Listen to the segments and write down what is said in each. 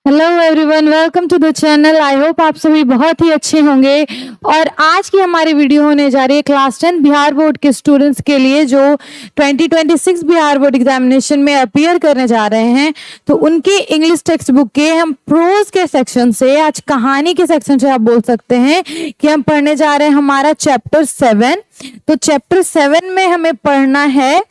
Hello everyone, welcome to the channel. I hope आप सभी बहुत ही अच्छे होंगे। और आज की हमारी वीडियो होने जा रही है क्लास 10 बिहार बोर्ड के स्टूडेंट्स के लिए जो 2026 बिहार बोर्ड एग्जामिनेशन में अपीयर करने जा रहे हैं। तो उनके इंग्लिश टेक्स्ट बुक के हम प्रोज के सेक्शन से, आज कहानी के सेक्शन से आप बोल सकते हैं कि हम पढ़ने जा रहे हैं हमारा चैप्टर 7। तो चैप्टर 7 में हमें पढ़ना है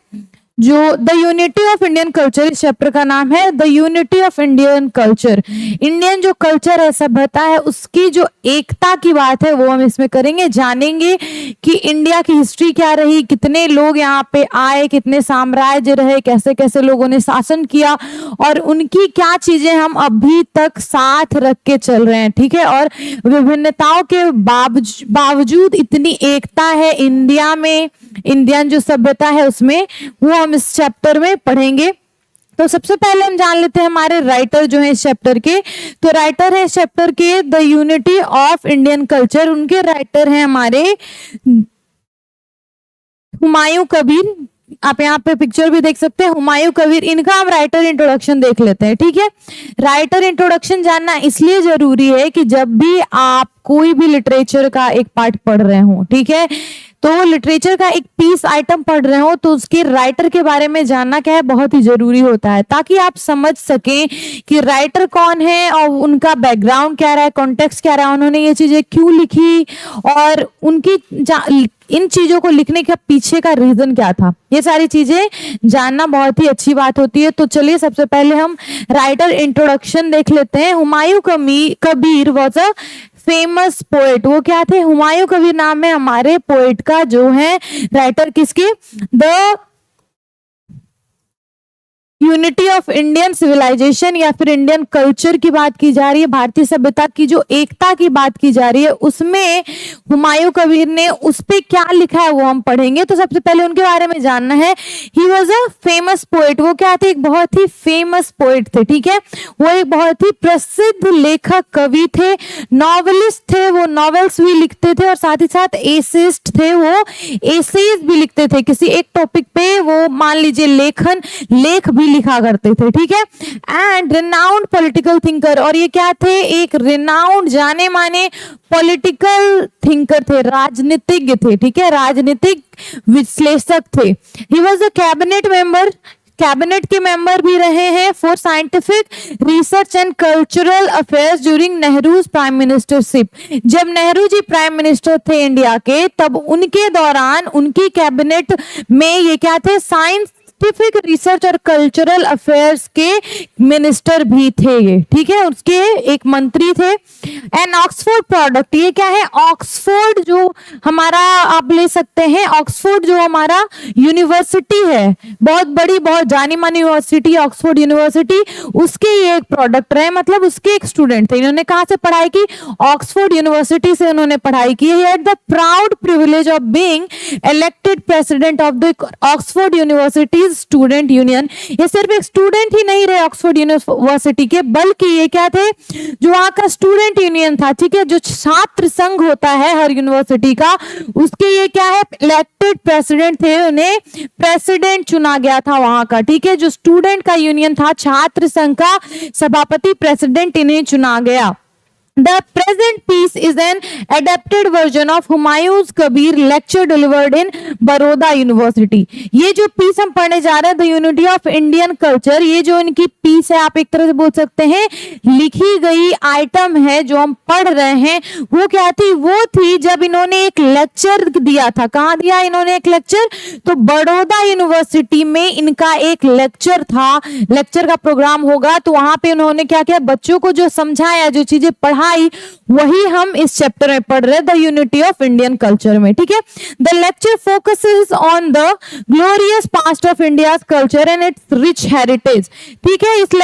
जो the unity of Indian culture. इस चैप्टर का नाम है the unity of Indian culture. Indian जो कल्चर है, सभ्यता है, उसकी जो एकता की बात है वो हम इसमें करेंगे। जानेंगे कि इंडिया की हिस्ट्री क्या रही, कितने लोग यहाँ पे आए, कितने साम्राज्य रहे, कैसे कैसे लोगों ने शासन किया और उनकी क्या चीजें हम अभी तक साथ रख के चल रहे हैं। ठीक है, और विभिन्नताओं के बावजूद इतनी एकता है इंडिया में, इंडियन जो सभ्यता है उसमें, वो हम इस चैप्टर में पढ़ेंगे। तो सबसे पहले हम जान लेते हैं हमारे राइटर जो है इस चैप्टर के। तो राइटर है इस चैप्टर के the unity of Indian culture. उनके राइटर हैं हमारे हुमायूं कबीर। आप यहाँ पे पिक्चर भी देख सकते हैं, हुमायूं कबीर। इनका हम राइटर इंट्रोडक्शन देख लेते हैं। ठीक है, राइटर इंट्रोडक्शन जानना इसलिए जरूरी है कि जब भी आप कोई भी लिटरेचर का एक पार्ट पढ़ रहे हो, ठीक है, तो लिटरेचर का एक पीस आइटम पढ़ रहे हो तो उसके राइटर के बारे में जानना क्या है, बहुत ही जरूरी होता है, ताकि आप समझ सकें कि राइटर कौन है और उनका बैकग्राउंड क्या रहा है, कॉन्टेक्स्ट क्या रहा, उन्होंने ये चीजें क्यों लिखी और उनकी इन चीजों को लिखने के पीछे का रीजन क्या था। ये सारी चीजें जानना बहुत ही अच्छी बात होती है। तो चलिए सबसे पहले हम राइटर इंट्रोडक्शन देख लेते हैं। Humayun Kabir was a famous poet. वो क्या थे? हुमायूं कबीर नाम है हमारे पोएट का, जो है राइटर किसके, the unity of Indian civilization या फिर इंडियन कल्चर की बात की जा रही है, भारतीय सभ्यता की जो एकता की बात की जा रही है, उसमें हुमायूं कबीर ने उस पे क्या लिखा है वो हम पढ़ेंगे। तो सबसे पहले उनके बारे में जानना है। He was a famous poet. वो क्या थे? एक बहुत ही फेमस पोएट थे। ठीक है, वो एक बहुत ही प्रसिद्ध लेखक कवि थे, नॉवेलिस्ट थे, वो नॉवेल्स भी लिखते थे और साथ ही साथ एसेइस्ट थे, वो एसेज भी लिखते थे। किसी एक टॉपिक पे वो मान लीजिए लेख भी लिखा करते थे। ठीक है, एंड रिनाउंड पॉलिटिकल थिंकर। और ये क्या थे? एक रिनाउंड, जाने माने पॉलिटिकल थिंकर थे, राजनीतिज्ञ थे। ठीक है, राजनीतिक विश्लेषक थे। He was a cabinet member, cabinet के मेंबर भी रहे हैं for scientific research and cultural affairs during Nehru prime ministership. जब नेहरू जी प्राइम मिनिस्टर थे इंडिया के, तब उनके दौरान उनकी कैबिनेट में ये क्या थे? साइंटिफिक रिसर्च और कल्चरल अफेयर्स के मिनिस्टर भी थे ये। ठीक है, उसके एक मंत्री थे। And Oxford product. ये क्या है? ऑक्सफोर्ड जो हमारा, आप ले सकते हैं ऑक्सफोर्ड जो हमारा यूनिवर्सिटी है, बहुत बड़ी, बहुत जानी मानी यूनिवर्सिटी, ऑक्सफोर्ड यूनिवर्सिटी, उसके ये एक प्रोडक्ट रहे, मतलब उसके एक स्टूडेंट थे। इन्होंने कहाँ से पढ़ाई की? ऑक्सफोर्ड यूनिवर्सिटी से उन्होंने पढ़ाई की। He had the proud privilege of being elected president of the Oxford university student union. ये सिर्फ एक स्टूडेंट ही नहीं रहे ऑक्सफोर्ड यूनिवर्सिटी के, बल्कि ये क्या थे? जो वहां का स्टूडेंट यूनियन था, ठीक है, जो छात्र संघ होता है हर यूनिवर्सिटी का, उसके ये क्या है? इलेक्टेड प्रेसिडेंट थे, उन्हें प्रेसिडेंट चुना गया था वहां का। ठीक है, जो स्टूडेंट का यूनियन था, छात्र संघ का सभापति, प्रेसिडेंट, इन्हें चुना गया। The present piece is an adapted version of Humayun's Kabir lecture delivered in Baroda University। ये जो पीस हम पढ़ने जा रहे हैं, the unity of Indian culture, ये जो इनकी पीस है, आप एक तरह से बोल सकते हैं लिखी गई आइटम है जो हम पढ़ रहे हैं, वो क्या थी? वो थी जब इन्होंने एक लेक्चर दिया था। कहाँ दिया इन्होंने एक लेक्चर? तो बड़ौदा यूनिवर्सिटी में इनका एक लेक्चर था, लेक्चर का प्रोग्राम होगा, तो वहां पे उन्होंने क्या किया? बच्चों को जो समझाया, जो चीजें पढ़ा, वही हम इस चैप्टर में पढ़ रहे हैं, the unity of Indian culture में। ठीक है, the lecture focuses on the glorious past of India's culture and it's rich heritage. ठीक है, इस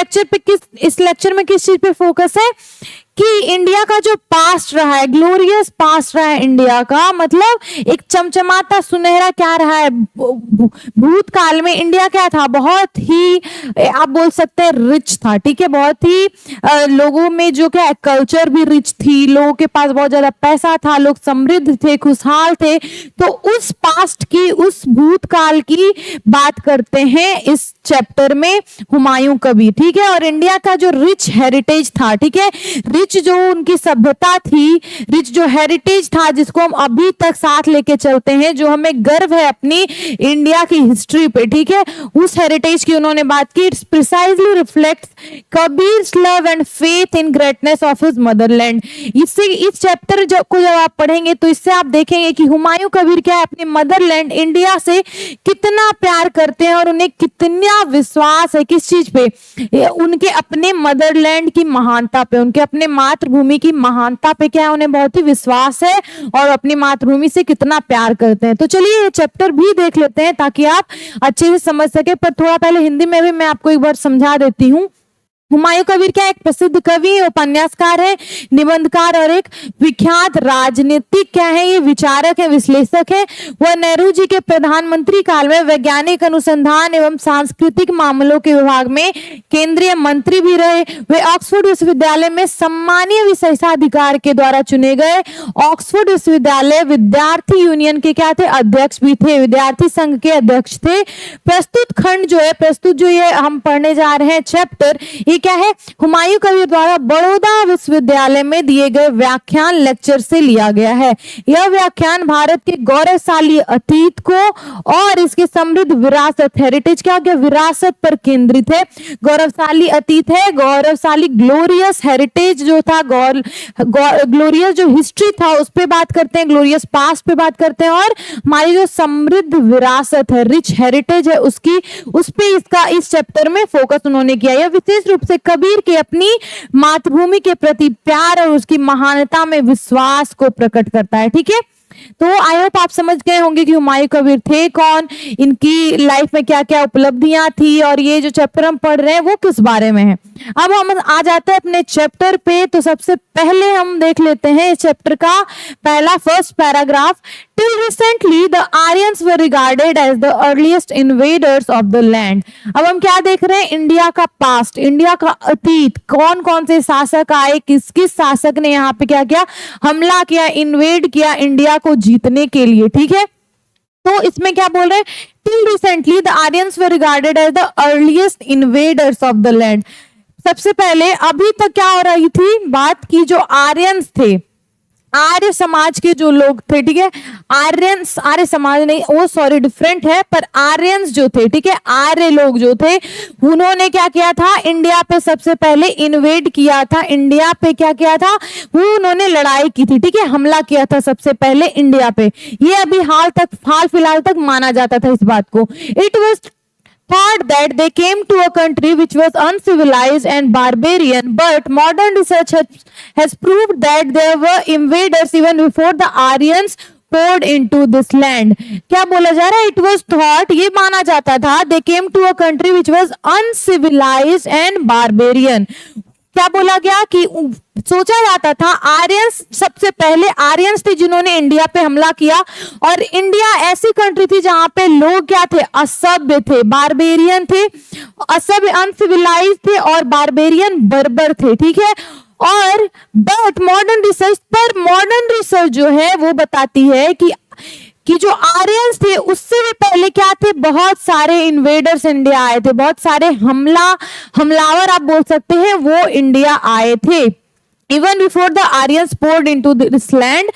लेक्चर में किस चीज पे फोकस है? कि इंडिया का जो पास्ट रहा है, ग्लोरियस पास्ट रहा है इंडिया का, मतलब एक चमचमाता सुनहरा क्या रहा है भूतकाल में। इंडिया क्या था, बहुत ही आप बोल सकते हैं रिच था, ठीक है, बहुत ही लोगों में जो क्या कल्चर भी रिच थी, लोगों के पास बहुत ज्यादा पैसा था, लोग समृद्ध थे, खुशहाल थे। तो उस पास्ट की, उस भूतकाल की बात करते हैं इस चैप्टर में हुमायूं कबीर, ठीक है। और इंडिया का जो रिच हेरिटेज था, ठीक है, रिच जो उनकी सभ्यता थी, रिच जो हेरिटेज था जिसको हम अभी तक साथ लेके चलते हैं, जो हमें गर्व है अपनी इंडिया की हिस्ट्री पे, ठीक है, उस हेरिटेज की उन्होंने बात की। It's precisely reflects Kabir's love and faith in greatness of his motherland. इससे इस चैप्टर को जब आप पढ़ेंगे तो इससे आप देखेंगे कि हुमायूं कबीर क्या है, अपने मदरलैंड इंडिया से कितना प्यार करते हैं और उन्हें कितना विश्वास है किस चीज पे, उनके अपने मदरलैंड की महानता पे, उनके अपने मातृभूमि की महानता पे क्या है, उन्हें बहुत ही विश्वास है और अपनी मातृभूमि से कितना प्यार करते हैं। तो चलिए ये चैप्टर भी देख लेते हैं ताकि आप अच्छे से समझ सके। पर थोड़ा पहले हिंदी में भी मैं आपको एक बार समझा देती हूँ। हुमायूं कबीर क्या एक प्रसिद्ध कवि, उपन्यासकार है, निबंधकार और एक विख्यात राजनीतिक क्या है, ये विचारक है, विश्लेषक है। वह नेहरू जी के प्रधानमंत्री काल में वैज्ञानिक अनुसंधान एवं सांस्कृतिक मामलों के विभाग में केंद्रीय मंत्री भी रहे। वे ऑक्सफोर्ड विश्वविद्यालय में सम्मानीय विशेषाधिकार के द्वारा चुने गए। ऑक्सफोर्ड विश्वविद्यालय विद्यार्थी यूनियन के क्या थे, अध्यक्ष भी थे, विद्यार्थी संघ के अध्यक्ष थे। प्रस्तुत खंड जो है, प्रस्तुत जो ये हम पढ़ने जा रहे हैं चैप्टर, क्या है, हुमायूं कबीर द्वारा बड़ौदा विश्वविद्यालय में दिए गए व्याख्यान लेक्चर से लिया गया है। यह व्याख्यान भारत के गौरवशाली अतीत को और इसके समृद्ध विरासत, हेरिटेज क्या क्या विरासत पर केंद्रित है। गौरवशाली अतीत है, गौरवशाली ग्लोरियस हेरिटेज जो था, ग्लोरियस जो हिस्ट्री था उस पे बात करते हैं, ग्लोरियस पास्ट पे बात करते हैं, और हमारी जो समृद्ध विरासत है, रिच हेरिटेज है, उसकी उस पे इसका इस चैप्टर में फोकस उन्होंने किया। यह विशेष रूप से कबीर के अपनी मातृभूमि के प्रति प्यार और उसकी महानता में विश्वास को प्रकट करता है, ठीक है। तो आई होप आप समझ गए होंगे कि हुमायूं कबीर थे कौन, इनकी लाइफ में क्या क्या उपलब्धियां थी और ये जो चैप्टर हम पढ़ रहे हैं वो किस बारे में है। अब हम आ जाते हैं अपने चैप्टर पे। तो सबसे पहले हम देख लेते हैं इस चैप्टर का पहला first paragraph. Till recently the Aryans were regarded as the earliest invaders of the land. अब हम क्या देख रहे हैं, इंडिया का पास्ट, इंडिया का अतीत, कौन कौन से शासक आए, किस किस शासक ने यहाँ पे क्या किया, हमला किया, इन्वेड किया इंडिया को जीतने के लिए, ठीक है। तो इसमें क्या बोल रहे हैं, till recently the Aryans were regarded as the earliest invaders of the land. सबसे पहले अभी तक क्या हो रही थी बात की, जो आर्यंस थे, आर्य समाज के जो लोग थे, ठीक है, आर्यंस, आर्य समाज नहीं, वो सॉरी डिफरेंट है, पर आर्यंस जो थे, ठीक है, आर्य लोग जो थे, उन्होंने क्या किया था, इंडिया पे सबसे पहले इन्वेड किया था, इंडिया पे क्या किया था, वो उन्होंने लड़ाई की थी, ठीक है, हमला किया था सबसे पहले इंडिया पे। ये अभी हाल फिलहाल तक माना जाता था इस बात को। It was thought that they came to a country which was uncivilized and barbarian, but modern research has proved that there were invaders even before the Aryans poured into this land. क्या बोला जा रहा है, it was thought, ये माना जाता था, they came to a country which was uncivilized and barbarian। क्या बोला गया कि सोचा जाता था आर्यंस, सबसे पहले आर्यंस थे जिन्होंने इंडिया पे हमला किया, और इंडिया ऐसी कंट्री थी जहां पे लोग क्या थे, असभ्य थे, बारबेरियन थे, असभ्य अनसिविलाइज्ड थे, और बारबेरियन बर्बर थे, ठीक है। और बट मॉडर्न रिसर्च, पर मॉडर्न रिसर्च जो है वो बताती है कि जो आर्यंस थे उससे भी पहले क्या थे, बहुत सारे इन्वेडर्स इंडिया आए थे, बहुत सारे हमलावर आप बोल सकते हैं वो इंडिया आए थे। Even before the Aryans poured into this land,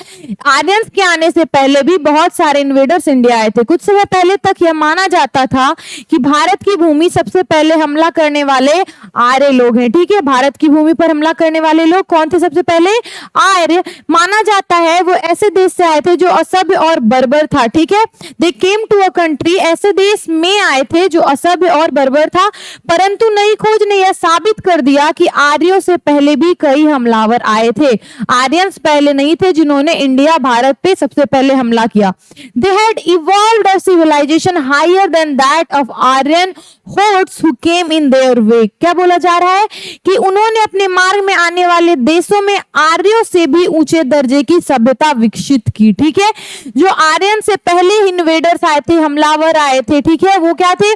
Aryans के आने से पहले भी बहुत सारे इन्वेडर्स इंडिया आए थे। कुछ समय पहले तक यह माना जाता था कि भारत की भूमि सबसे पहले हमला करने वाले आर्य लोग हैं, ठीक है, भारत की भूमि पर हमला करने वाले लोग कौन थे, सबसे पहले आर्य। माना जाता है वो ऐसे देश से आए थे जो असभ्य और बर्बर था, ठीक है, दे केम टू अ कंट्री, ऐसे देश में आए थे जो असभ्य और बर्बर था, परंतु नई खोज ने यह साबित कर दिया कि आर्यों से पहले भी कई हमला हमलावर आए थे। आर्यंस पहले नहीं थे जिन्होंने इंडिया भारत पे सबसे पहले हमला किया। They had evolved a civilization higher than that of Aryan hordes who came in their way। क्या बोला जा रहा है कि उन्होंने अपने मार्ग में आने वाले देशों में आर्यों से भी ऊंचे दर्जे की सभ्यता विकसित की। ठीक है, जो आर्यन से पहले इन्वेडर्स आए थे, हमलावर आए थे, ठीक है, वो क्या थे,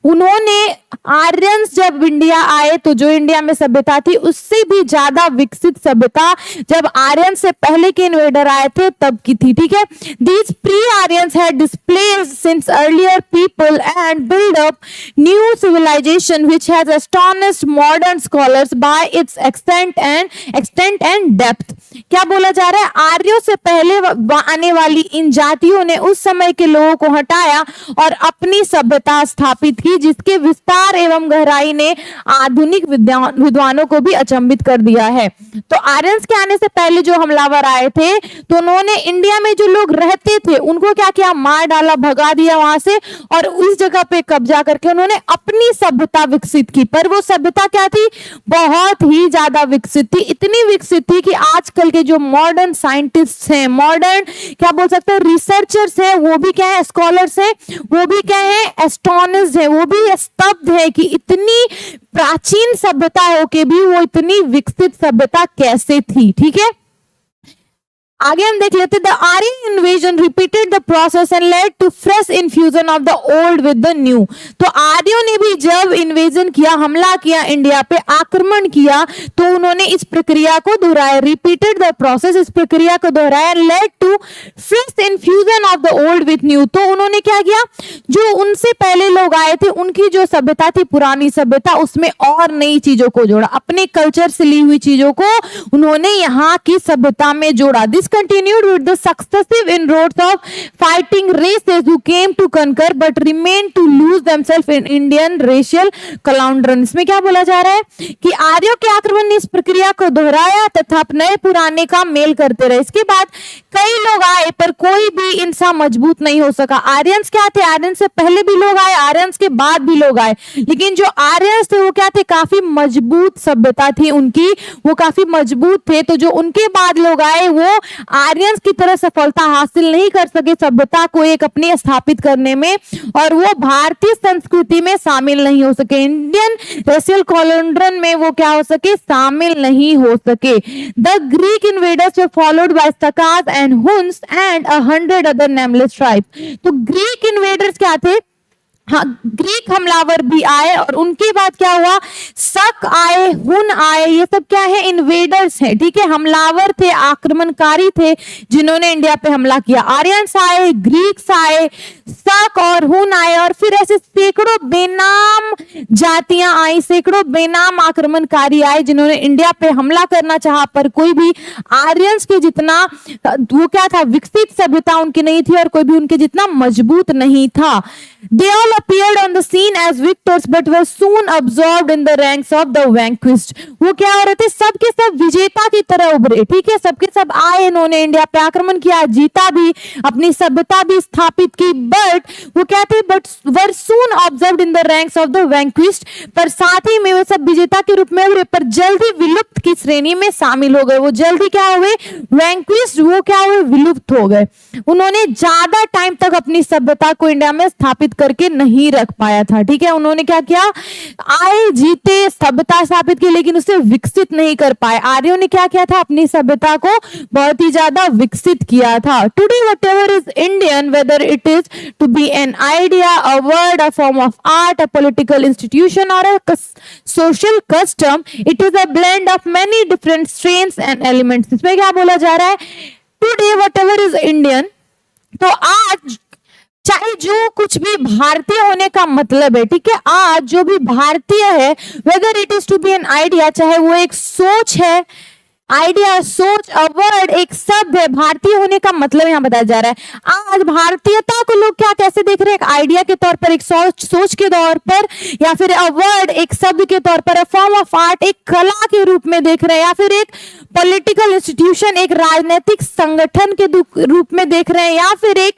उन्होंने आर्यंस जब इंडिया आए तो जो इंडिया में सभ्यता थी उससे भी ज्यादा विकसित सभ्यता जब आर्यन से पहले के इन्वेडर आए थे तब की थी। ठीक है, these pre Aryans had displaced since earlier people and build up new civilization which has astonished modern scholars by its extent and depth। क्या बोला जा रहा है, आर्यों से पहले आने वाली इन जातियों ने उस समय के लोगों को हटाया और अपनी सभ्यता स्थापित की जिसके विस्तार एवं गहराई ने आधुनिक विद्वानों को भी अचंभित कर दिया है। तो आर्यंस के आने से पहले जो हमलावर आए थे तो उन्होंने इंडिया में जो लोग रहते थे उनको क्या किया, मार डाला, भगा दिया वहां से और उस जगह पे कब्जा करके उन्होंने अपनी सभ्यता विकसित की। पर वो सभ्यता क्या थी, बहुत ही ज्यादा विकसित थी, इतनी विकसित थी कि आजकल के जो मॉडर्न साइंटिस्ट हैं, मॉडर्न क्या बोल सकते हैं रिसर्चर्स हैं, वो भी क्या है, स्कॉलर्स हैं, वो भी क्या है, एस्टोनिश्ड है, वो भी स्तब्ध है कि इतनी प्राचीन सभ्यता हो के भी वो इतनी विकसित सभ्यता कैसे थी। ठीक है, आगे हम देख लेते, the Aryan invasion repeated the process and led to fresh infusion of the old with the new. तो आर्यों ने भी जब इन्वेजन किया, हमला किया, इंडिया पे आक्रमण किया, तो उन्होंने इस प्रक्रिया को दोहराया, रिपीटेड द प्रोसेस, इस प्रक्रिया को दोहराया, led to fresh infusion of the old with new. तो उन्होंने क्या किया, जो उनसे पहले लोग आए थे उनकी जो सभ्यता थी, पुरानी सभ्यता, उसमें और नई चीजों को जोड़ा, अपने कल्चर से ली हुई चीजों को उन्होंने यहाँ की सभ्यता में जोड़ा। This continued with the successive inroads of fighting races who came to conquer but remained to lose themselves in Indian racial conundrum। इसमें क्या बोला जा रहा है कि आर्यों के आक्रमण ने इस प्रक्रिया को दोहराया तथा नए पुराने का मेल करते रहे। इसके बाद कई लोग आए पर कोई भी इंसान मजबूत नहीं हो सका। आर्यंस क्या थे, आर्यंस से पहले भी लोग आए, आर्यंस के बाद भी लोग आए, लेकिन जो आर्यंस थे वो क्या थे, काफी मजबूत सभ्यता थी उनकी, वो काफी मजबूत थे। तो जो उनके बाद लोग आए वो आर्यंस की तरह सफलता हासिल नहीं कर सके सभ्यता को एक अपनी स्थापित करने में, और वो भारतीय संस्कृति में शामिल नहीं हो सके, इंडियन रेशियल कॉलोंड्रन में वो क्या हो सके, शामिल नहीं हो सके। The Greek invaders were followed by Sakas and Huns and 100 other nameless tribes. तो ग्रीक इन्वेडर्स क्या थे, हाँ, ग्रीक हमलावर भी आए और उनके बाद क्या हुआ, शक आए, हुन आए, ये सब क्या है, इन्वेडर्स हैं। ठीक है, हमलावर थे, आक्रमणकारी थे जिन्होंने इंडिया पे हमला किया। आर्यंस आए, ग्रीक्स आए, शक और हुन आए, और फिर ऐसे सैकड़ों बेनाम जातियां आई, सैकड़ों बेनाम आक्रमणकारी आए जिन्होंने इंडिया पे हमला करना चाहा, पर कोई भी आर्यंस के जितना वो क्या था, विकसित सभ्यता उनकी नहीं थी और कोई भी उनके जितना मजबूत नहीं था। They all appeared on the scene as victors but were soon absorbed in the ranks of the vanquished। वो क्या हो रहे थे, सबके सब विजेता की तरह उभरे। ठीक है, सबके सब आए, इन्होंने इंडिया पे आक्रमण किया, जीता भी, अपनी सभ्यता भी स्थापित की, बट वो क्या थे, but were soon observed in the ranks of the vanquished, पर साथ ही में वो सब विजेता के रूप में उभरे पर जल्दी विलुप्त की श्रेणी में शामिल हो गए। वो जल्दी क्या हुए, वैंक्विश्ड, वो क्या हुए, विलुप्त हो गए। उन्होंने ज्यादा टाइम तक अपनी सभ्यता को इंडिया में स्थापित करके नहीं रख पाया था। ठीक है, उन्होंने क्या किया, आए, जीते, सभ्यता स्थापित की, लेकिन उसे विकसित नहीं कर पाए। आर्यों ने क्या किया था, अपनी सभ्यता को बहुत ही ज्यादा विकसित किया था। Today whatever is Indian, whether it is to be an idea, a word, a form of art, a political institution और a social custom, it is a blend of many different strains and elements. इसमें क्या बोला जा रहा है, today whatever is Indian, तो आज चाहे जो कुछ भी भारतीय होने का मतलब है, ठीक है, आज जो भी भारतीय है, whether it is to be an idea, चाहे वो एक सोच है, आइडिया, सोच, अ वर्ड, एक शब्द है, भारतीय होने का मतलब यहाँ बताया जा रहा है। आज भारतीयता को लोग क्या कैसे देख रहे हैं, एक आइडिया के तौर पर, एक सोच के तौर पर, या फिर अ वर्ड, एक शब्द के तौर पर, अ फॉर्म ऑफ आर्ट, एक कला के रूप में देख रहे हैं, या फिर एक पॉलिटिकल इंस्टीट्यूशन, एक राजनीतिक संगठन के रूप में देख रहे हैं, या फिर एक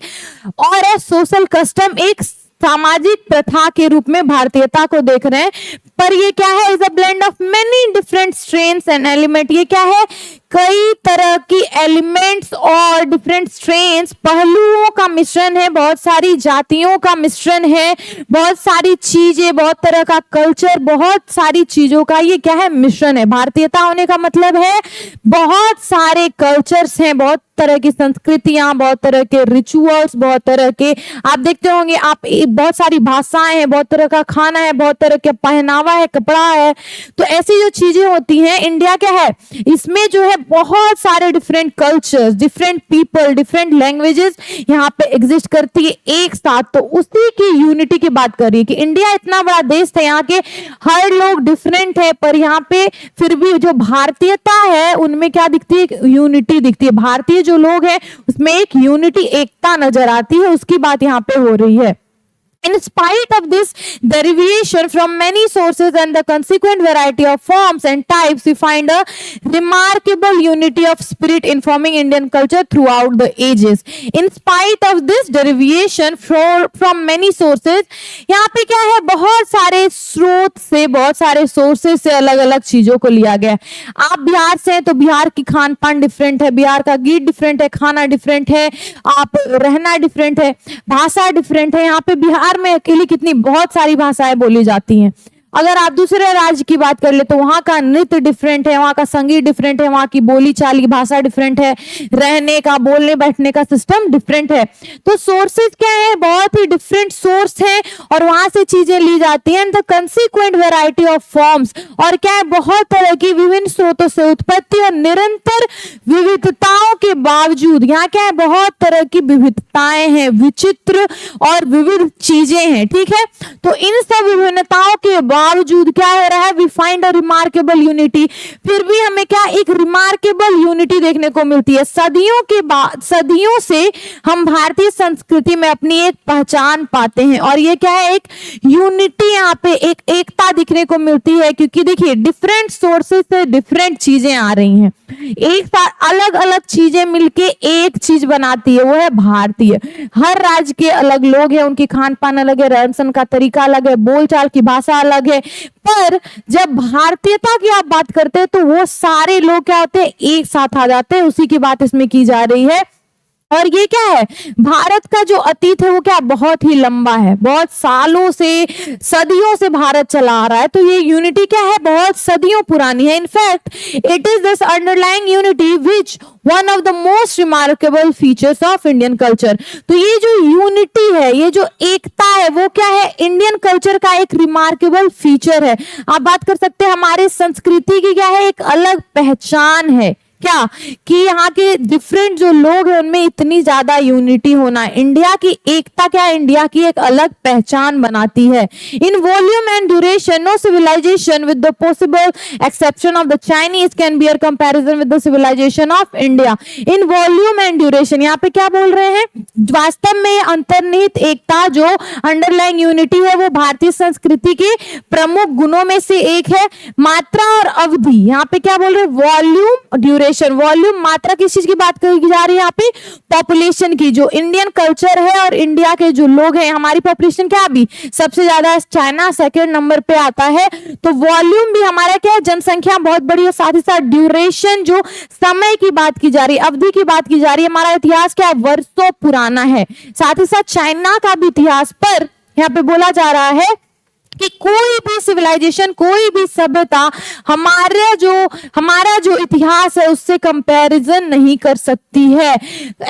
और सोशल कस्टम, एक सामाजिक प्रथा के रूप में भारतीयता को देख रहे हैं। पर ये क्या है, is a blend of many different strains and element. ये क्या है, कई तरह की एलिमेंट्स और डिफरेंट स्ट्रेन्स, पहलुओं का मिश्रण है, बहुत सारी जातियों का मिश्रण है, बहुत सारी चीजें, बहुत तरह का कल्चर, बहुत सारी चीजों का ये क्या है, मिश्रण है। भारतीयता होने का मतलब है बहुत सारे कल्चर्स हैं, बहुत तरह की संस्कृतियां, बहुत तरह के रिचुअल्स, बहुत तरह के, आप देखते होंगे आप, बहुत सारी भाषाएं हैं, बहुत तरह का खाना है, बहुत तरह का पहनावा है, कपड़ा है। तो ऐसी जो चीजें होती हैं, इंडिया क्या है, इसमें जो है बहुत सारे different cultures, different people, different languages यहाँ पे एग्जिस्ट करती है एक साथ। तो उसी की यूनिटी की बात कर रही है कि इंडिया इतना बड़ा देश था, यहाँ के हर लोग डिफरेंट है, पर यहाँ पे फिर भी जो भारतीयता है उनमें क्या दिखती है, यूनिटी दिखती है। भारतीय जो लोग हैं उसमें एक यूनिटी, एकता नजर आती है, उसकी बात यहाँ पे हो रही है। In spite of this derivation from many sources and the consequent variety of forms and types, we find a remarkable unity of spirit informing Indian culture throughout the ages. In spite of this derivation from many sources, यहाँ पे क्या है, बहुत सारे स्रोत से, बहुत सारे सोर्सेस से अलग अलग चीजों को लिया गया। आप बिहार से हैं तो बिहार की खान पान डिफरेंट है, बिहार का गीत डिफरेंट है, खाना डिफरेंट है, आप रहना डिफरेंट है, भाषा डिफरेंट है। यहाँ पे बिहार में अकेली कितनी बहुत सारी भाषाएं बोली जाती हैं। अगर आप दूसरे राज्य की बात कर ले तो वहां का नृत्य डिफरेंट है, वहां का संगीत डिफरेंट है, वहां की बोली चाल की भाषा डिफरेंट है, रहने का, बोलने बैठने का सिस्टम डिफरेंट है। तो सोर्सेज क्या है, बहुत ही डिफरेंट सोर्स है और वहां से चीजें ली जाती हैं। The consequent variety of forms, और क्या है, बहुत तरह की विभिन्न स्रोतों से उत्पत्ति और निरंतर विविधताओं के बावजूद, यहाँ क्या है, बहुत तरह की विविधताएं हैं, विचित्र और विविध चीजें हैं। ठीक है, तो इन सब विभिन्नताओं के बावजूद क्या हो रहा है, we find a remarkable unity. फिर भी हमें क्या, एक रिमार्केबल यूनिटी देखने को मिलती है। सदियों के बाद, सदियों से हम भारतीय संस्कृति में अपनी एक पहचान पाते हैं और ये क्या है, एक यूनिटी, यहाँ पे एक एकता दिखने को मिलती है। क्योंकि देखिए डिफरेंट सोर्सेस से डिफरेंट चीजें आ रही हैं, एक साथ अलग अलग चीजें मिलके एक चीज बनाती है, वो है भारतीय। हर राज्य के अलग लोग हैं, उनकी खान पान अलग है, रहन सहन का तरीका अलग है, बोलचाल की भाषा अलग है। पर जब भारतीयता की आप बात करते हैं तो वो सारे लोग क्या होते हैं, एक साथ आ जाते हैं। उसी की बात इसमें की जा रही है। और ये क्या है, भारत का जो अतीत है वो क्या, बहुत ही लंबा है, बहुत सालों से, सदियों से भारत चला आ रहा है। तो ये यूनिटी क्या है, बहुत सदियों पुरानी है। In fact it is this underlying unity which one of the most remarkable features of Indian culture. तो ये जो यूनिटी है, ये जो एकता है, वो क्या है, इंडियन कल्चर का एक रिमार्केबल फीचर है। आप बात कर सकते हैं हमारे संस्कृति की क्या है, एक अलग पहचान है। क्या कि यहाँ के डिफरेंट जो लोग हैं उनमें इतनी ज्यादा यूनिटी होना, इंडिया की एकता क्या है, इंडिया की एक अलग पहचान बनाती है। In volume and duration no civilization with the possible exception of the Chinese can be comparison with the civilization of India. In volume and duration, यहाँ पे क्या बोल रहे हैं, वास्तव में अंतर्निहित एकता, जो अंडरलाइंग यूनिटी है, वो भारतीय संस्कृति के प्रमुख गुणों में से एक है। मात्रा और अवधि, यहाँ पे क्या बोल रहे हैं, वॉल्यूम ड्यूरेशन। वॉल्यूम, मात्रा किस चीज की बात की जा रही है, यहाँ पे पॉपुलेशन की। जो इंडियन कल्चर है और इंडिया के जो लोग हैं, हमारी पॉपुलेशन क्या, अभी सबसे ज्यादा चाइना सेकंड नंबर पे आता है। तो वॉल्यूम भी हमारा क्या है, जनसंख्या बहुत बड़ी है। साथ ही साथ ड्यूरेशन, जो समय की बात की जा रही है, अवधि की बात की जा रही है, हमारा इतिहास क्या है, वर्षों पुराना है। साथ ही साथ चाइना का भी इतिहास पर यहाँ पे बोला जा रहा है कि कोई भी सिविलाइजेशन, कोई भी सभ्यता हमारा जो इतिहास है उससे कंपैरिजन नहीं कर सकती है।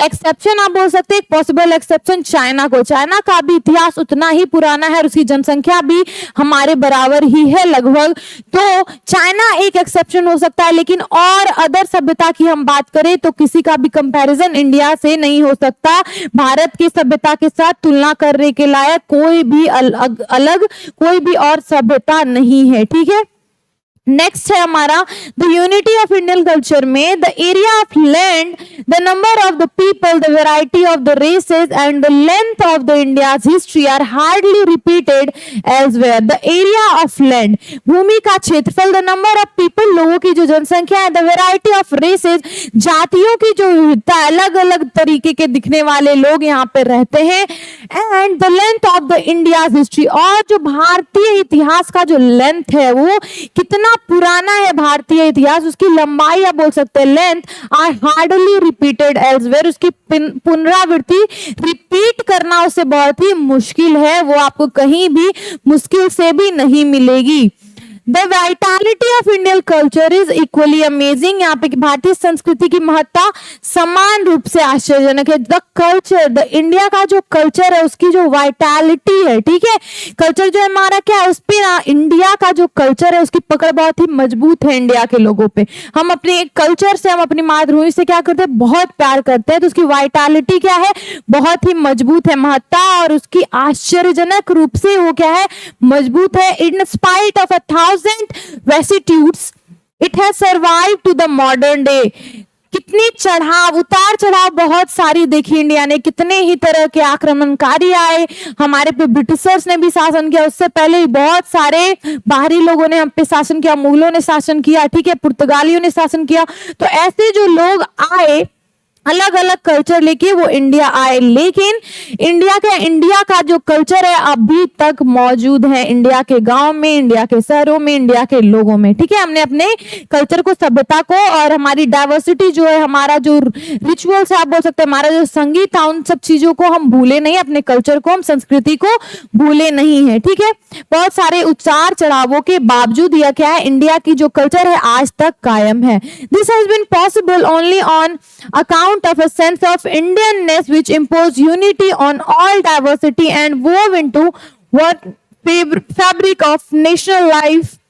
एक्सेप्शन आप बोल सकते हैं, पॉसिबल एक्सेप्शन चाइना को। चाइना का भी इतिहास उतना ही पुराना है और उसकी जनसंख्या भी हमारे बराबर ही है लगभग। तो चाइना एक एक्सेप्शन हो सकता है, लेकिन और अदर सभ्यता की हम बात करें तो किसी का भी कंपैरिजन इंडिया से नहीं हो सकता। भारत की सभ्यता के साथ तुलना करने के लायक कोई भी अलग कोई भी और सभ्यता नहीं है। ठीक है, नेक्स्ट है हमारा the unity of Indian culture में the area of land, the number of the people, the variety of the races and the length of the India's history are hardly repeated elsewhere. The area of land, भूमि का क्षेत्रफल, the number of people, लोगों की जो जनसंख्या है, the variety of races, जातियों की जो विविधता, अलग अलग तरीके के दिखने वाले लोग यहाँ पे रहते हैं, and the length of the India's history, और जो भारतीय इतिहास का जो लेंथ है वो कितना पुराना है भारतीय इतिहास, उसकी लंबाई आप बोल सकते हैं length, are hardly repeated elsewhere, उसकी पुनरावृत्ति रिपीट करना उससे बहुत ही मुश्किल है, वो आपको कहीं भी मुश्किल से भी नहीं मिलेगी। The vitality of Indian culture is equally amazing, यहाँ पे भारतीय संस्कृति की महत्ता समान रूप से आश्चर्यजनक है। द कल्चर, द इंडिया का जो कल्चर है उसकी जो वाइटैलिटी है, ठीक है, कल्चर जो हमारा क्या है उस पे ना, इंडिया का जो कल्चर है उसकी पकड़ बहुत ही मजबूत है इंडिया के लोगों पे। हम अपने कल्चर से, हम अपनी मातृभूमि से क्या करते हैं, बहुत प्यार करते हैं, तो उसकी वाइटैलिटी क्या है, बहुत ही मजबूत है महत्ता, और उसकी आश्चर्यजनक रूप से वो क्या है, मजबूत है। In spite of 1000 vicissitudes it has survived to the modern day। कितनी चढ़ाव, उतार चढ़ाव बहुत सारी देखी इंडिया ने, कितने ही तरह के आक्रमणकारी आए, हमारे पे ब्रिटिशर्स ने भी शासन किया, उससे पहले ही बहुत सारे बाहरी लोगों ने हम पे शासन किया, मुगलों ने शासन किया, ठीक है, पुर्तगालियों ने शासन किया, तो ऐसे जो लोग आए अलग अलग कल्चर लेके वो इंडिया आए, लेकिन इंडिया का जो कल्चर है अभी तक मौजूद है इंडिया के गांव में, इंडिया के शहरों में, इंडिया के लोगों में, ठीक है। हमने अपने कल्चर को, सभ्यता को और हमारी डाइवर्सिटी जो है, हमारा जो रिचुअल्स है आप बोल सकते हैं, हमारा जो संगीत है, उन सब चीजों को हम भूले नहीं, अपने कल्चर को, हम संस्कृति को भूले नहीं है, ठीक है। बहुत सारे उतार चढ़ावों के बावजूद यह क्या है, इंडिया की जो कल्चर है आज तक कायम है। This has been possible only on account of a sense of Indianness which imposed unity on all diversity and wove into what fabric of national life।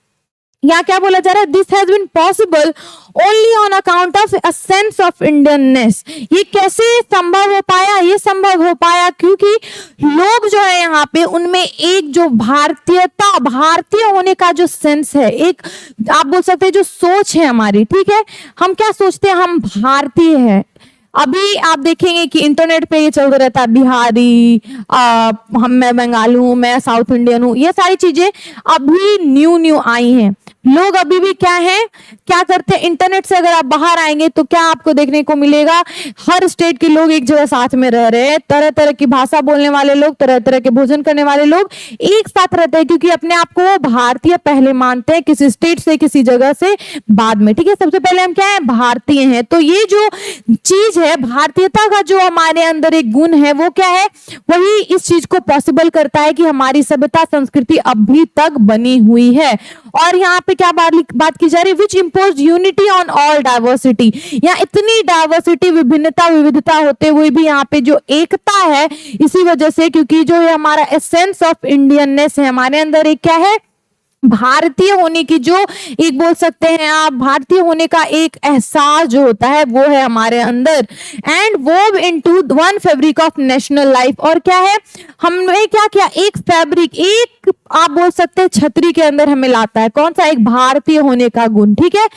यहाँ क्या बोला जा रहा है, this has been possible only on account of a sense of Indianness. ये कैसे संभव हो पाया, ये संभव हो पाया क्योंकि लोग जो है यहाँ पे उनमें एक जो भारतीयता, भारतीय होने का जो सेंस है, एक आप बोल सकते हैं जो सोच है हमारी, ठीक है, हम क्या सोचते हैं, हम भारतीय हैं। अभी आप देखेंगे कि इंटरनेट पे ये चलता रहता है बिहारी, मैं बंगाली हूँ, मैं साउथ इंडियन हूँ, ये सारी चीजें अभी न्यू आई हैं। लोग अभी भी क्या है, क्या करते हैं, इंटरनेट से अगर आप बाहर आएंगे तो क्या आपको देखने को मिलेगा, हर स्टेट के लोग एक जगह साथ में रह रहे हैं, तरह तरह की भाषा बोलने वाले लोग, तरह तरह के भोजन करने वाले लोग एक साथ रहते हैं, क्योंकि अपने आप को भारतीय पहले मानते हैं, किसी स्टेट से किसी जगह से बाद में, ठीक है। सबसे पहले हम क्या है, भारतीय हैं। तो ये जो चीज है, भारतीयता का जो हमारे अंदर एक गुण है, वो क्या है, वही इस चीज को पॉसिबल करता है कि हमारी सभ्यता संस्कृति अभी तक बनी हुई है। और यहाँ पे क्या बात की जा रही है, which impose unity on all diversity. यहाँ इतनी डाइवर्सिटी, विविधता होते हुए भी यहाँ पे जो एकता है, इसी वजह से, क्योंकि जो हमारा एसेंस ऑफ इंडियननेस है, हमारे अंदर एक क्या है, भारतीय होने की जो एक बोल सकते हैं आप, भारतीय होने का एक एहसास जो होता है वो है हमारे अंदर। And वोव into one fabric of national life. और क्या है, हमने क्या किया, एक फैब्रिक, एक आप बोल सकते हैं छतरी के अंदर हमें लाता है, कौन सा, एक भारतीय होने का गुण, ठीक है।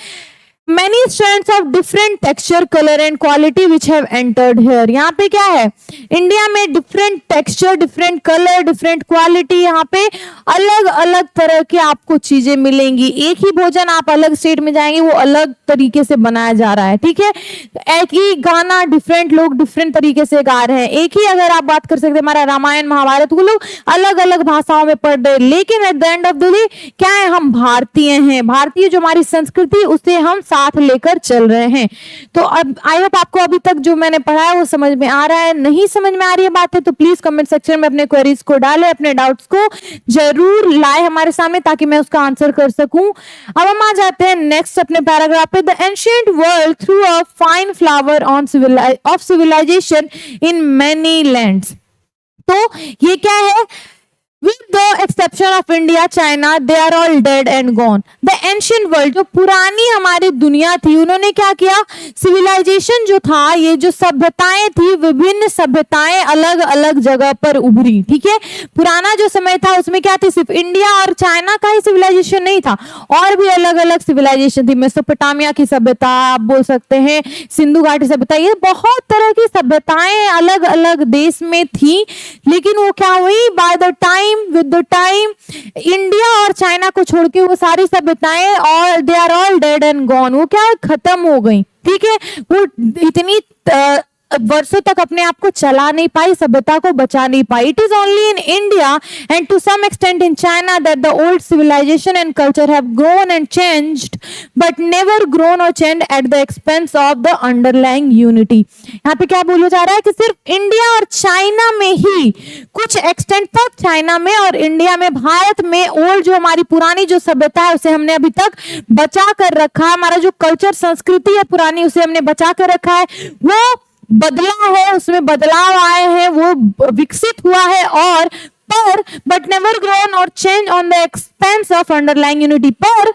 Many strands of different texture, color and quality which have entered here। यहाँ पे क्या है, इंडिया में different texture, different colour, different quality, यहाँ पे अलग अलग तरह के आपको चीजें मिलेंगी। एक ही भोजन आप अलग स्टेट में जाएंगे वो अलग तरीके से बनाया जा रहा है, ठीक है। एक ही गाना डिफरेंट लोग डिफरेंट तरीके से गा रहे हैं। एक ही अगर आप बात कर सकते हैं हमारा रामायण महाभारत, वो लोग अलग अलग भाषाओं में पढ़ रहे, लेकिन at the end of the day क्या है, हम भारतीय हैं। भारतीय जो हमारी संस्कृति, उसे हम साथ लेकर चल रहे हैं। तो अब आई होप आपको अभी तक जो मैंने पढ़ा है वो समझ में आ रहा है। नहीं समझ में आ रही है बात है तो प्लीज कमेंट सेक्शन में अपने क्वेरीज को डालें, अपने डाउट्स को जरूर लाए हमारे सामने, ताकि मैं उसका आंसर कर सकूं। अब हम आ जाते हैं नेक्स्ट अपने पैराग्राफ पे। The ancient world through a fine flower on of civilization in many lands. तो ये क्या है, With the exception of India, China, they are all dead and gone. The ancient world, जो पुरानी हमारी दुनिया थी, उन्होंने क्या किया, सिविलाइजेशन जो था, ये जो सभ्यताएं थी, विभिन्न सभ्यताएं अलग अलग जगह पर उभरी। ठीक है, पुराना जो समय था उसमें क्या थी, सिर्फ इंडिया और चाइना का ही सिविलाइजेशन नहीं था, और भी अलग अलग सिविलाइजेशन थी। मेसोपोटामिया की सभ्यता आप बोल सकते हैं, सिंधु घाटी सभ्यता, ये बहुत तरह की सभ्यताएं अलग अलग देश में थी। लेकिन वो क्या हुई, by the time, with the time, India और चाइना को छोड़ के वो सारी सभ्यताएं, और they are all dead and gone, वो क्या खत्म हो गई। ठीक है, वो इतनी वर्षों तक अपने आप को चला नहीं पाई, सभ्यता को बचा नहीं पाई। It is only in India and to some extent in China that the old civilization and culture have grown and changed, but never grown और changed at the expense of the underlying unity. यहाँ पे क्या बोला जा रहा है कि सिर्फ इंडिया और चाइना में ही कुछ एक्सटेंट तक, चाइना में और इंडिया में, भारत में ओल्ड जो हमारी पुरानी जो सभ्यता है उसे हमने अभी तक बचा कर रखा है। हमारा जो कल्चर संस्कृति है पुरानी, उसे हमने बचा कर रखा है। वो बदला है, उसमें बदलाव आए हैं, वो विकसित हुआ है, और पर बट नेवर ग्रोन और change on the expense of underlying unity. पर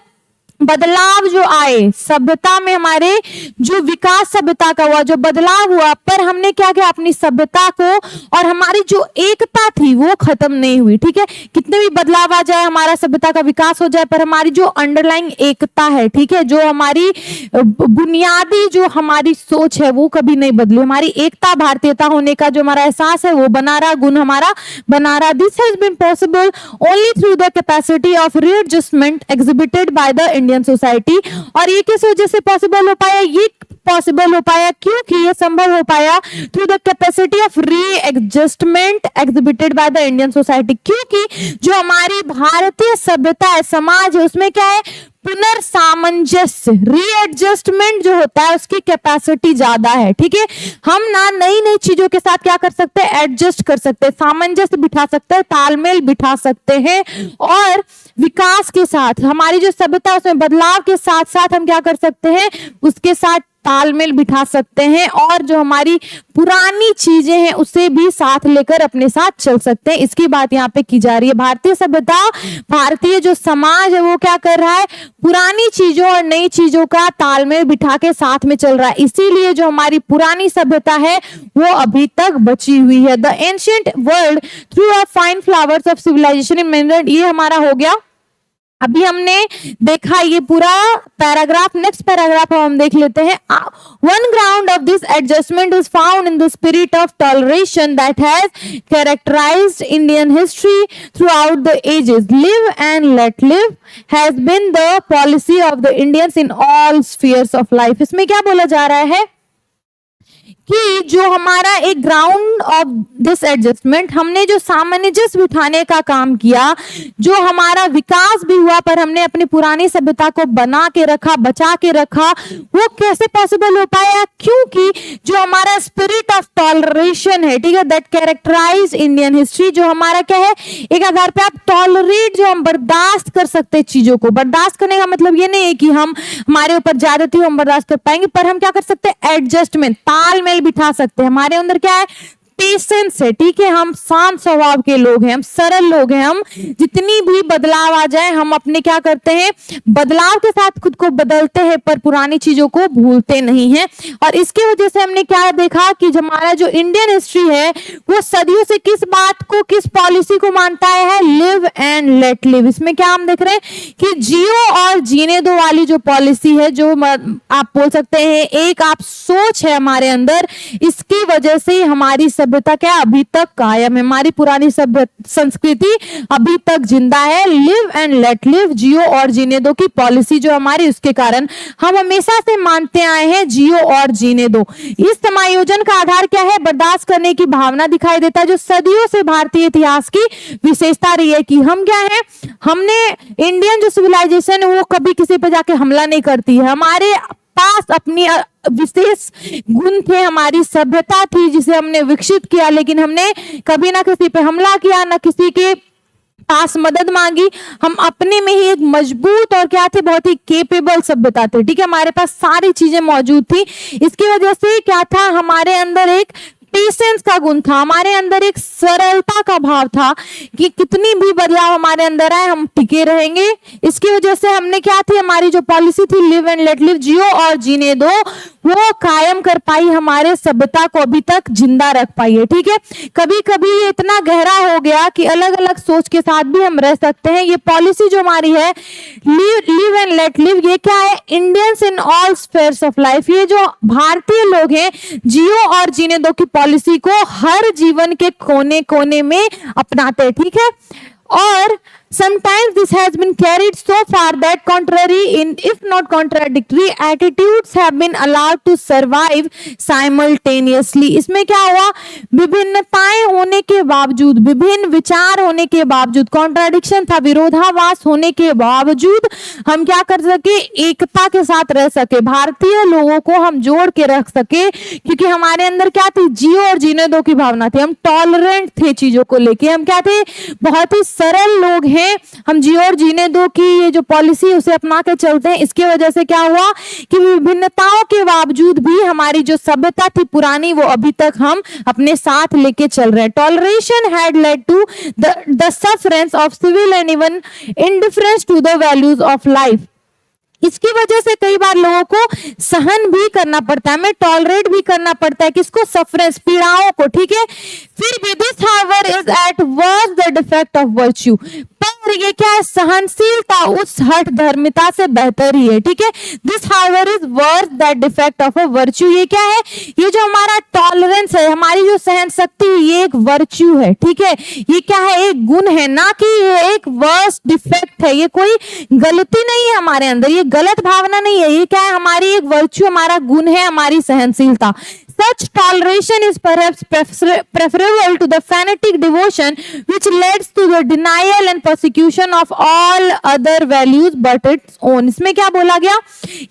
बदलाव जो आए सभ्यता में, हमारे जो विकास सभ्यता का हुआ, जो बदलाव हुआ, पर हमने क्या किया, अपनी सभ्यता को और हमारी जो एकता थी वो खत्म नहीं हुई। ठीक है, कितने भी बदलाव आ जाए, हमारा सभ्यता का विकास हो जाए, पर हमारी जो अंडरलाइंग एकता है, ठीक है, जो हमारी बुनियादी जो हमारी सोच है वो कभी नहीं बदली। हमारी एकता, भारतीयता होने का जो हमारा एहसास है वो बना रहा, गुण हमारा बना रहा। This has been possible only through the capacity of readjustment exhibited by the Indian society. और ये किस वजह से पॉसिबल हो पाया, ये पॉसिबल हो पाया क्योंकि ये संभव हो पाया through the capacity of readjustment exhibited by the Indian society. क्योंकि जो हमारी भारतीय सभ्यता है, समाज है, उसमें क्या है, पुनर्सामंजस्य, रीएडजस्टमेंट जो होता है उसकी कैपेसिटी ज्यादा है। ठीक है, हम ना नई नई चीजों के साथ क्या कर सकते हैं, एडजस्ट कर सकते हैं, सामंजस्य बिठा सकते हैं, तालमेल बिठा सकते हैं, और विकास के साथ हमारी जो सभ्यता उसमें बदलाव के साथ साथ हम क्या कर सकते हैं, उसके साथ तालमेल बिठा सकते हैं, और जो हमारी पुरानी चीजें हैं उसे भी साथ लेकर अपने साथ चल सकते हैं। इसकी बात यहाँ पे की जा रही है। भारतीय सभ्यता, भारतीय जो समाज है वो क्या कर रहा है, पुरानी चीजों और नई चीजों का तालमेल बिठा के साथ में चल रहा है। इसीलिए जो हमारी पुरानी सभ्यता है वो अभी तक बची हुई है। The ancient world through a fine flowers of civilization in mainland, ये हमारा हो गया। अभी हमने देखा ये पूरा पैराग्राफ। नेक्स्ट पैराग्राफ हम देख लेते हैं। One ground of this adjustment is found in the spirit of toleration that has characterized Indian history throughout the ages. Live and let live has been the policy of the Indians in all spheres of life. इसमें क्या बोला जा रहा है कि जो हमारा एक ग्राउंड ऑफ दिस एडजस्टमेंट, हमने जो सामंजस्य बिठाने का काम किया, जो हमारा विकास भी हुआ, पर हमने अपनी पुरानी सभ्यता को बना के रखा, बचा के रखा, वो कैसे पॉसिबल हो पाया, क्योंकि जो हमारा स्पिरिट ऑफ टॉलरेशन है, ठीक है, दैट कैरेक्टराइज इंडियन हिस्ट्री, जो हमारा क्या है, एक आधार पे आप टॉलरेट, जो हम बर्दाश्त कर सकते हैं चीजों को। बर्दाश्त करने का मतलब ये नहीं है कि हम हमारे ऊपर ज्यादती हम बर्दाश्त कर पाएंगे, पर हम क्या कर सकते हैं, एडजस्टमेंट, तालमेल बिठा सकते हैं। हमारे अंदर क्या है, पेशेंस है। ठीक है, हम शांत स्वभाव के लोग हैं, हम सरल लोग हैं। हम जितनी भी बदलाव आ जाए, हम अपने क्या करते हैं, बदलाव के साथ खुद को बदलते हैं, पर पुरानी चीजों को भूलते नहीं हैं। और इसकी वजह से हमने क्या देखा कि हमारा जो इंडियन हिस्ट्री है वो सदियों से किस बात को, किस पॉलिसी को मानता है, लिव एंड लेट लिव। इसमें क्या हम देख रहे हैं कि जियो और जीने दो वाली जो पॉलिसी है, जो आप बोल सकते हैं एक आप सोच है हमारे अंदर, इसकी वजह से हमारी सभ्यता क्या अभी तक कायम है, हमारी पुरानी सभ्य संस्कृति अभी तक जिंदा है। लिव एंड लेट लिव, जियो और जीने दो की पॉलिसी जो हमारी, उसके कारण हम हमेशा से मानते आए हैं जियो और जीने दो। इस समायोजन का आधार क्या है, बर्दाश्त करने की भावना दिखाई देता है, जो सदियों से भारतीय इतिहास की विशेषता रही है कि हम क्या है, हमने इंडियन जो सिविलाइजेशन है वो कभी किसी पे जाके हमला नहीं करती है। हमारे पास अपनी विशेष गुण थे, हमारी सभ्यता थी जिसे हमने विकसित किया, लेकिन हमने कभी ना किसी पे हमला किया, ना किसी के पास मदद मांगी। हम अपने में ही एक मजबूत और क्या थे, बहुत ही केपेबल सभ्यता थे। ठीक है, हमारे पास सारी चीजें मौजूद थी। इसकी वजह से क्या था, हमारे अंदर एक पेशेंस का गुण था, हमारे अंदर एक सरलता का भाव था कि कितनी भी बदलाव हमारे अंदर आए हम टिके रहेंगे। इसकी वजह से हमने क्या थी, हमारी जो पॉलिसी थी लिव एंड लेट लिव, जियो और जीने दो, वो कायम कर पाई, हमारे सभ्यता को अभी तक जिंदा रख पाई है। ठीक है, कभी कभी ये इतना गहरा हो गया कि अलग अलग सोच के साथ भी हम रह सकते हैं। ये पॉलिसी जो हमारी है लिव एंड लेट लिव, ये क्या है, Indians in all spheres of life, ये जो भारतीय लोग हैं जियो और जीने दो की पॉलिसी को हर जीवन के कोने कोने में अपनाते हैं। ठीक है, और sometimes this has been carried so far that contrary in if not contradictory attitudes have been allowed to survive simultaneously। इसमें क्या हुआ, विभिन्नताएं होने के बावजूद, विभिन्न विचार होने के बावजूद, कॉन्ट्राडिक्शन था, विरोधाभास होने के बावजूद हम क्या कर सके, एकता के साथ रह सके, भारतीय लोगों को हम जोड़ के रख सके, क्योंकि हमारे अंदर क्या थी, जियो और जीने दो की भावना थी। हम टॉलरेंट थे चीजों को लेके, हम क्या थे, बहुत ही सरल लोग हैं। हम जियो और जीने दो की ये जो पॉलिसी उसे अपना के चलते हैं। इसकी वजह से क्या हुआ कि विभिन्नताओं के बावजूद भी हमारी जो सभ्यता थी पुरानी, वो अभी तक हम अपने साथ लेके चल रहे हैं। Toleration had led to the sufferance of civil and even indifference to the values of life. इसकी वजह से कई बार लोगों को सहन भी करना पड़ता है, हमें टॉलरेट भी करना पड़ता है, किसको, सफरेंस, पीड़ाओं को। ठीक है, फिर भी this however is eight worst the defect of virtue, पर ये क्या है, सहनशीलता उस हठ धर्मिता से बेहतर ही है। ठीक है, this however is worst the defect of a virtue, ये क्या है, ये जो हमारा टॉलरेंस है, हमारी जो सहन शक्ति, ये एक वर्च्यू है। ठीक है, ये क्या है, एक गुण है, ना कि ये एक वर्स्ट डिफेक्ट है, ये कोई गलती नहीं है हमारे अंदर, ये गलत भावना नहीं है, ये क्या है, हमारी एक वर्च्यू, हमारा गुण है, हमारी सहनशीलता। Such toleration is perhaps preferable to the fanatic devotion which leads to the denial and persecution of all other values but its own। इसमें क्या बोला गया,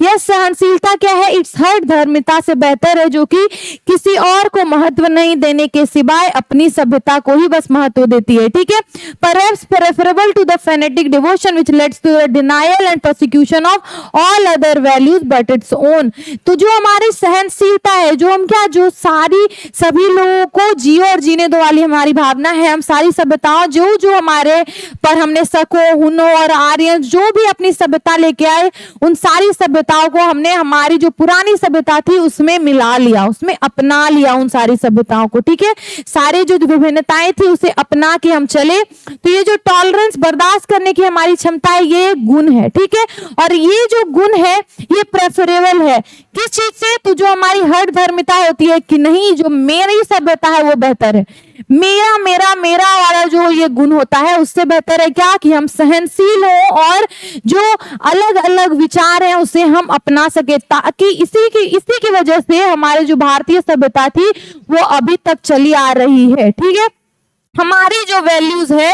यह सहनशीलता क्या है, इट्स हर धर्मिता से बेहतर है, जो कि किसी और को महत्व नहीं देने के सिवाय अपनी सभ्यता को ही बस महत्व देती है। ठीक है, perhaps preferable to the fanatic devotion which leads to the denial and persecution of all other values but its own। तो जो हमारी सहनशीलता है, जो हम क्या, जो सारी सभी लोगों को जियो और जीने दो वाली हमारी भावना है, हम सारी सभ्यताओं जो जो हमारे पर हमने सको, हुनो और आर्यन जो भी अपनी सभ्यता लेके आए, उन सारी सभ्यताओं को हमने हमारी जो पुरानी सभ्यता थी उसमें मिला लिया, उसमें अपना लिया उन सारी सभ्यताओं को। ठीक है, सारे जो विभिन्नताएं थी उसे अपना के हम चले। तो ये जो टॉलरेंस, बर्दाश्त करने की हमारी क्षमता है, ये गुण है। ठीक है, और ये जो गुण है ये प्रेफरेबल है किस चीज से, तो जो हमारी हर धर्मिता होती है कि नहीं, जो मेरी सभ्यता है वो बेहतर है, मेरा मेरा मेरा वाला जो ये गुण होता है उससे बेहतर है क्या, कि हम सहनशील हो और जो अलग अलग विचार हैं उसे हम अपना सके, ताकि इसी की वजह से हमारे जो भारतीय सभ्यता थी वो अभी तक चली आ रही है। ठीक है, हमारी जो वैल्यूज है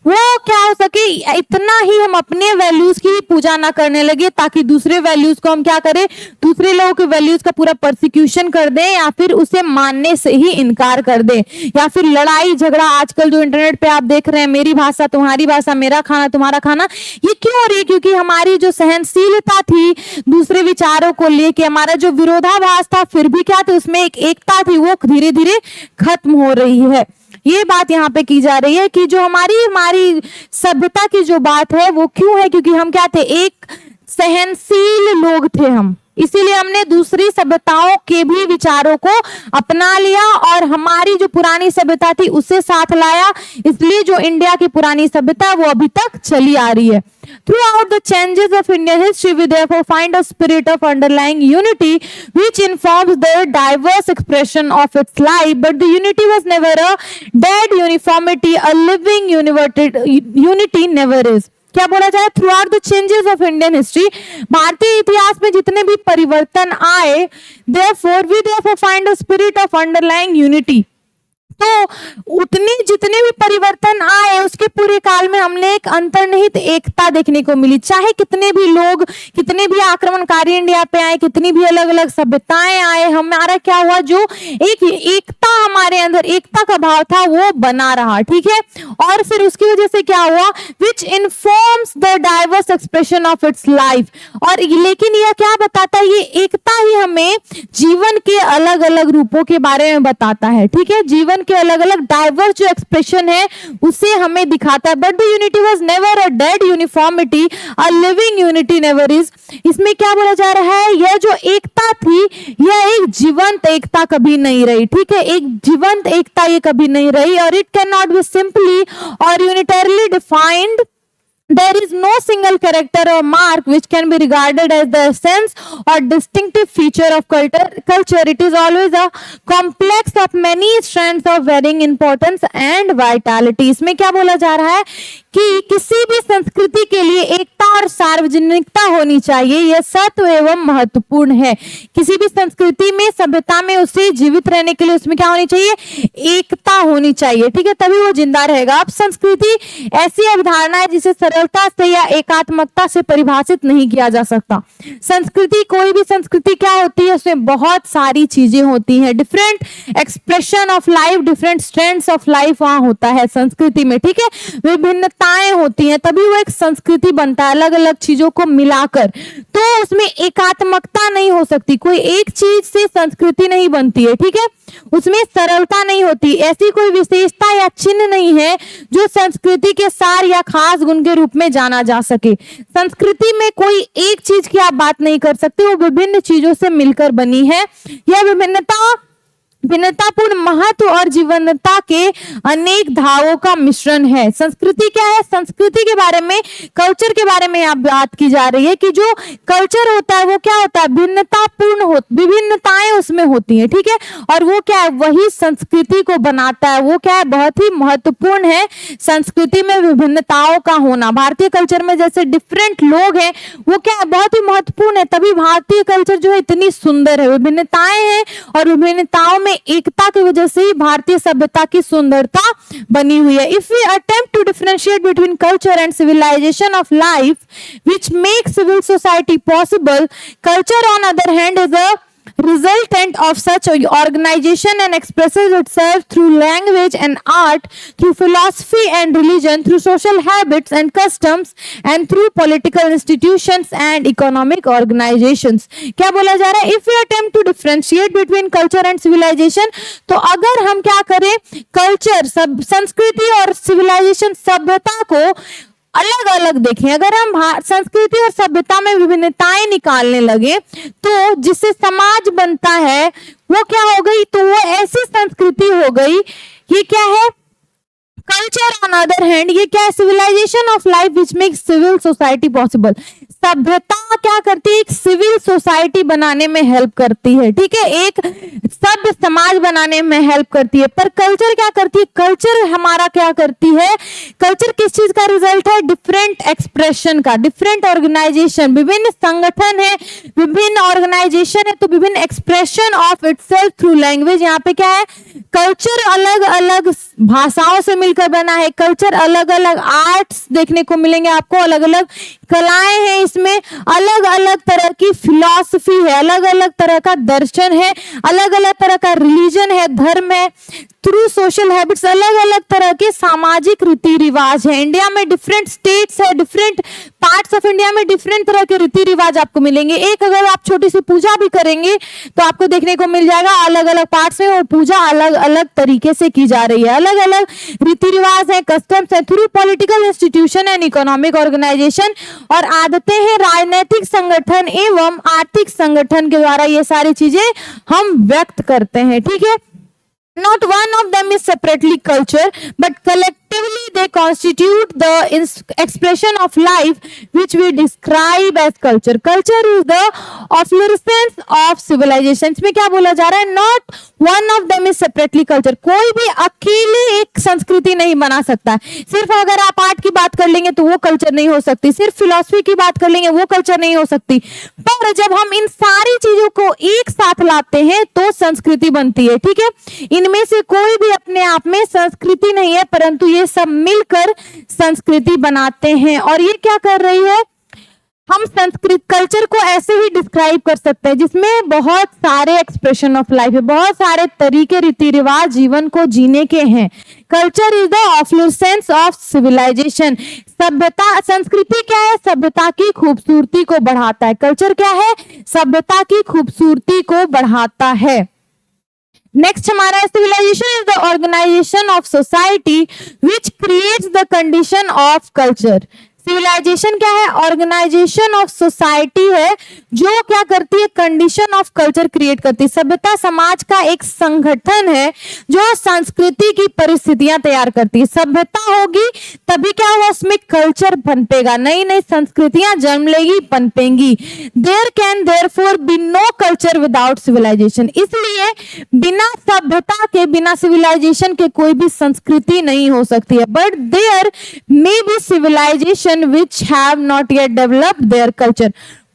वो क्या हो सके, इतना ही हम अपने वैल्यूज की पूजा ना करने लगे, ताकि दूसरे वैल्यूज को हम क्या करें, दूसरे लोगों के वैल्यूज का पूरा परसिक्यूशन कर दें, या फिर उसे मानने से ही इनकार कर दें, या फिर लड़ाई झगड़ा आजकल जो इंटरनेट पे आप देख रहे हैं, मेरी भाषा तुम्हारी भाषा, मेरा खाना तुम्हारा खाना, ये क्यों हो रही है, क्योंकि हमारी जो सहनशीलता थी दूसरे विचारों को लेके, हमारा जो विरोधाभास था फिर भी क्या था, उसमें एक एकता थी, वो धीरे धीरे खत्म हो रही है। ये बात यहाँ पे की जा रही है कि जो हमारी सभ्यता की जो बात है वो क्यों है, क्योंकि हम क्या थे, एक सहनशील लोग थे हम, इसीलिए हमने दूसरी सभ्यताओं के भी विचारों को अपना लिया और हमारी जो पुरानी सभ्यता थी उससे साथ लाया। इसलिए जो इंडिया की पुरानी सभ्यता वो अभी तक चली आ रही है। Throughout the changes of Indian history, we therefore find a spirit of underlying unity which informs the diverse expression of its life, but the unity was never a dead uniformity, a living unity never is। क्या बोला जाए, throughout the changes of Indian history, भारतीय इतिहास में जितने भी परिवर्तन आए, therefore we find a spirit of underlying unity, तो उतने जितने भी परिवर्तन आए उसके पूरे काल में हमने एक अंतर्निहित एकता देखने को मिली। चाहे कितने भी लोग, कितने भी आक्रमणकारी इंडिया पे आए, कितनी भी अलग अलग सभ्यताएं आए, हमारा क्या हुआ, जो एक एकता हमारे अंदर, एकता का भाव था वो बना रहा। ठीक है, और फिर उसकी वजह से क्या हुआ, which informs the diverse expression of its life. और लेकिन यह क्या बताता है, ये एकता ही हमें जीवन के अलग अलग रूपों के बारे में बताता है। ठीक है, जीवन के अलग अलग डाइवर्स जो एक्सप्रेशन है उसे हमें दिखाता है। But the unity was never a dead uniformity, a living unity never is. इसमें क्या बोला जा रहा है, यह जो एकता थी यह एक जीवंत एकता कभी नहीं रही। ठीक है, एक जीवंत एकता ये कभी नहीं रही, और it can not be simply और यूनिटरली defined. There is no single character or mark which can be regarded as the essence or distinctive feature of culture. It is always a complex of many strands of varying importance and vitality. इसमें क्या बोला जा रहा है कि किसी भी संस्कृति के लिए एकता और सार्वजनिकता होनी चाहिए, यह सत्व एवं महत्वपूर्ण है। किसी भी संस्कृति में, सभ्यता में उसे जीवित रहने के लिए उसमें क्या होनी चाहिए, एकता होनी चाहिए। ठीक है, तभी वो जिंदा रहेगा। अब संस्कृति ऐसी अवधारणा है जिसे सरलता से या एकात्मकता से परिभाषित नहीं किया जा सकता। संस्कृति, कोई भी संस्कृति क्या होती है, उसमें बहुत सारी चीजें होती हैं, different expression of life, different strands of life वहां होता है संस्कृति में। ठीक है, विभिन्नताएं होती हैं, तभी वो एक संस्कृति बनता है, अलग अलग चीजों को मिलाकर। तो उसमें एकात्मकता नहीं हो सकती, कोई एक चीज से संस्कृति नहीं बनती है। ठीक है, उसमें सरलता नहीं होती, ऐसी कोई विशेषता या चिन्ह नहीं है जो संस्कृति के सार या खास गुण के रूप में जाना जा सके। संस्कृति में कोई एक चीज की आप बात नहीं कर सकते, वो विभिन्न चीजों से मिलकर बनी है। यह भिन्नतापूर्ण महत्व और जीवंतता के अनेक भावों का मिश्रण है। संस्कृति क्या है, संस्कृति के बारे में, कल्चर के बारे में यहाँ बात की जा रही है कि जो कल्चर होता है वो क्या होता है, भिन्नतापूर्ण हो, विभिन्नताएं उसमें होती हैं। ठीक है, और वो क्या है, वही संस्कृति को बनाता है। वो क्या है, बहुत ही महत्वपूर्ण है संस्कृति में विभिन्नताओं का होना। भारतीय कल्चर में जैसे डिफरेंट लोग हैं, वो क्या है, बहुत ही महत्वपूर्ण है, तभी भारतीय कल्चर जो है इतनी सुंदर है। विभिन्नताएं हैं और विभिन्नताओं में एकता की वजह से ही भारतीय सभ्यता की सुंदरता बनी हुई है। If we attempt to differentiate between culture and civilization of life, which makes civil society possible, culture on other hand is a resultant of such organization and expresses itself through language and art, through philosophy and religion, through social habits and customs, and through political institutions and economic organizations. क्या बोला जा रहा है, if we attempt to differentiate between culture and civilization, तो अगर हम क्या करें, कल्चर, संस्कृति और सिविलाइजेशन, सभ्यता को अलग अलग देखें, अगर हम संस्कृति और सभ्यता में विभिन्नताएं निकालने लगे तो जिससे समाज बनता है वो क्या हो गई, तो वो ऐसी संस्कृति हो गई। ये क्या है, कल्चर ऑन अदर हैंड, ये क्या है, civilization of life which makes civil society possible. सभ्यता क्या करती है, एक सिविल सोसाइटी बनाने में हेल्प करती है। ठीक है, एक सभ्य समाज बनाने में हेल्प करती है। पर कल्चर क्या करती है, कल्चर हमारा क्या करती है, कल्चर किस चीज का रिजल्ट है, डिफरेंट एक्सप्रेशन का, डिफरेंट ऑर्गेनाइजेशन, विभिन्न संगठन है, विभिन्न ऑर्गेनाइजेशन है, तो विभिन्न expression of itself through language. यहाँ पे क्या है, कल्चर अलग अलग भाषाओं से मिलकर बना है, कल्चर अलग अलग आर्ट्स देखने को मिलेंगे आपको, अलग अलग कलाएं हैं, इसमें अलग अलग तरह की फिलॉसफी है, अलग अलग तरह का दर्शन है, अलग अलग तरह का रिलीजन है, धर्म है, थ्रू सोशल हैबिट्स, अलग अलग तरह के सामाजिक रीति रिवाज है। इंडिया में डिफरेंट स्टेट्स है, डिफरेंट पार्ट्स ऑफ इंडिया में डिफरेंट तरह के रीति रिवाज आपको मिलेंगे। एक अगर आप छोटी सी पूजा भी करेंगे तो आपको देखने को मिल जाएगा अलग अलग पार्ट्स में वो पूजा अलग अलग तरीके से की जा रही है, अलग अलग रीति रिवाज है, कस्टम्स है, through political institution and economic organization, और आदतें हैं, राजनीतिक संगठन एवं आर्थिक संगठन के द्वारा ये सारी चीजें हम व्यक्त करते हैं। ठीक है, not one of them is separately culture but collective collectively they constitute the expression of life which we describe as culture. Culture is the efflorescence of civilization. इसमें क्या बोला जा रहा है? Not one of them is separately culture. कोई भी अकेले एक संस्कृति नहीं बना सकता। सिर्फ अगर आप आर्ट की बात कर लेंगे तो वो कल्चर नहीं हो सकती, सिर्फ फिलॉसफी की बात कर लेंगे वो कल्चर नहीं हो सकती। पर जब हम इन सारी चीजों को एक साथ लाते हैं तो संस्कृति बनती है। ठीक है, इनमें से कोई भी अपने आप में संस्कृति नहीं है, परंतु ये सब मिलकर संस्कृति बनाते हैं। और ये क्या कर रही है? हम संस्कृत कल्चर को ऐसे ही डिस्क्राइब कर सकते हैं जिसमें बहुत सारे एक्सप्रेशन ऑफ लाइफ है, बहुत सारे तरीके रीति रिवाज जीवन को जीने के हैं। Culture is the efflorescence of civilization. सभ्यता, संस्कृति क्या है? सभ्यता की खूबसूरती को बढ़ाता है। कल्चर क्या है? सभ्यता की खूबसूरती को बढ़ाता है। नेक्स्ट हमारा civilization is the organization of society which creates the condition of culture. Civilization क्या है? ऑर्गेनाइजेशन ऑफ सोसाइटी है जो क्या करती है? कंडीशन ऑफ कल्चर क्रिएट करती है। सभ्यता समाज का एक संगठन है जो संस्कृति की परिस्थितियां तैयार करती है। सभ्यता होगी तभी क्या होगा? उसमें कल्चर पनपेगा, नई नई संस्कृतियां जन्म लेगी, पनपेंगी। There can therefore be no culture without civilization. इसलिए बिना सभ्यता के, बिना सिविलाइजेशन के कोई भी संस्कृति नहीं हो सकती है। But there may be civilization which have not yet developed their culture।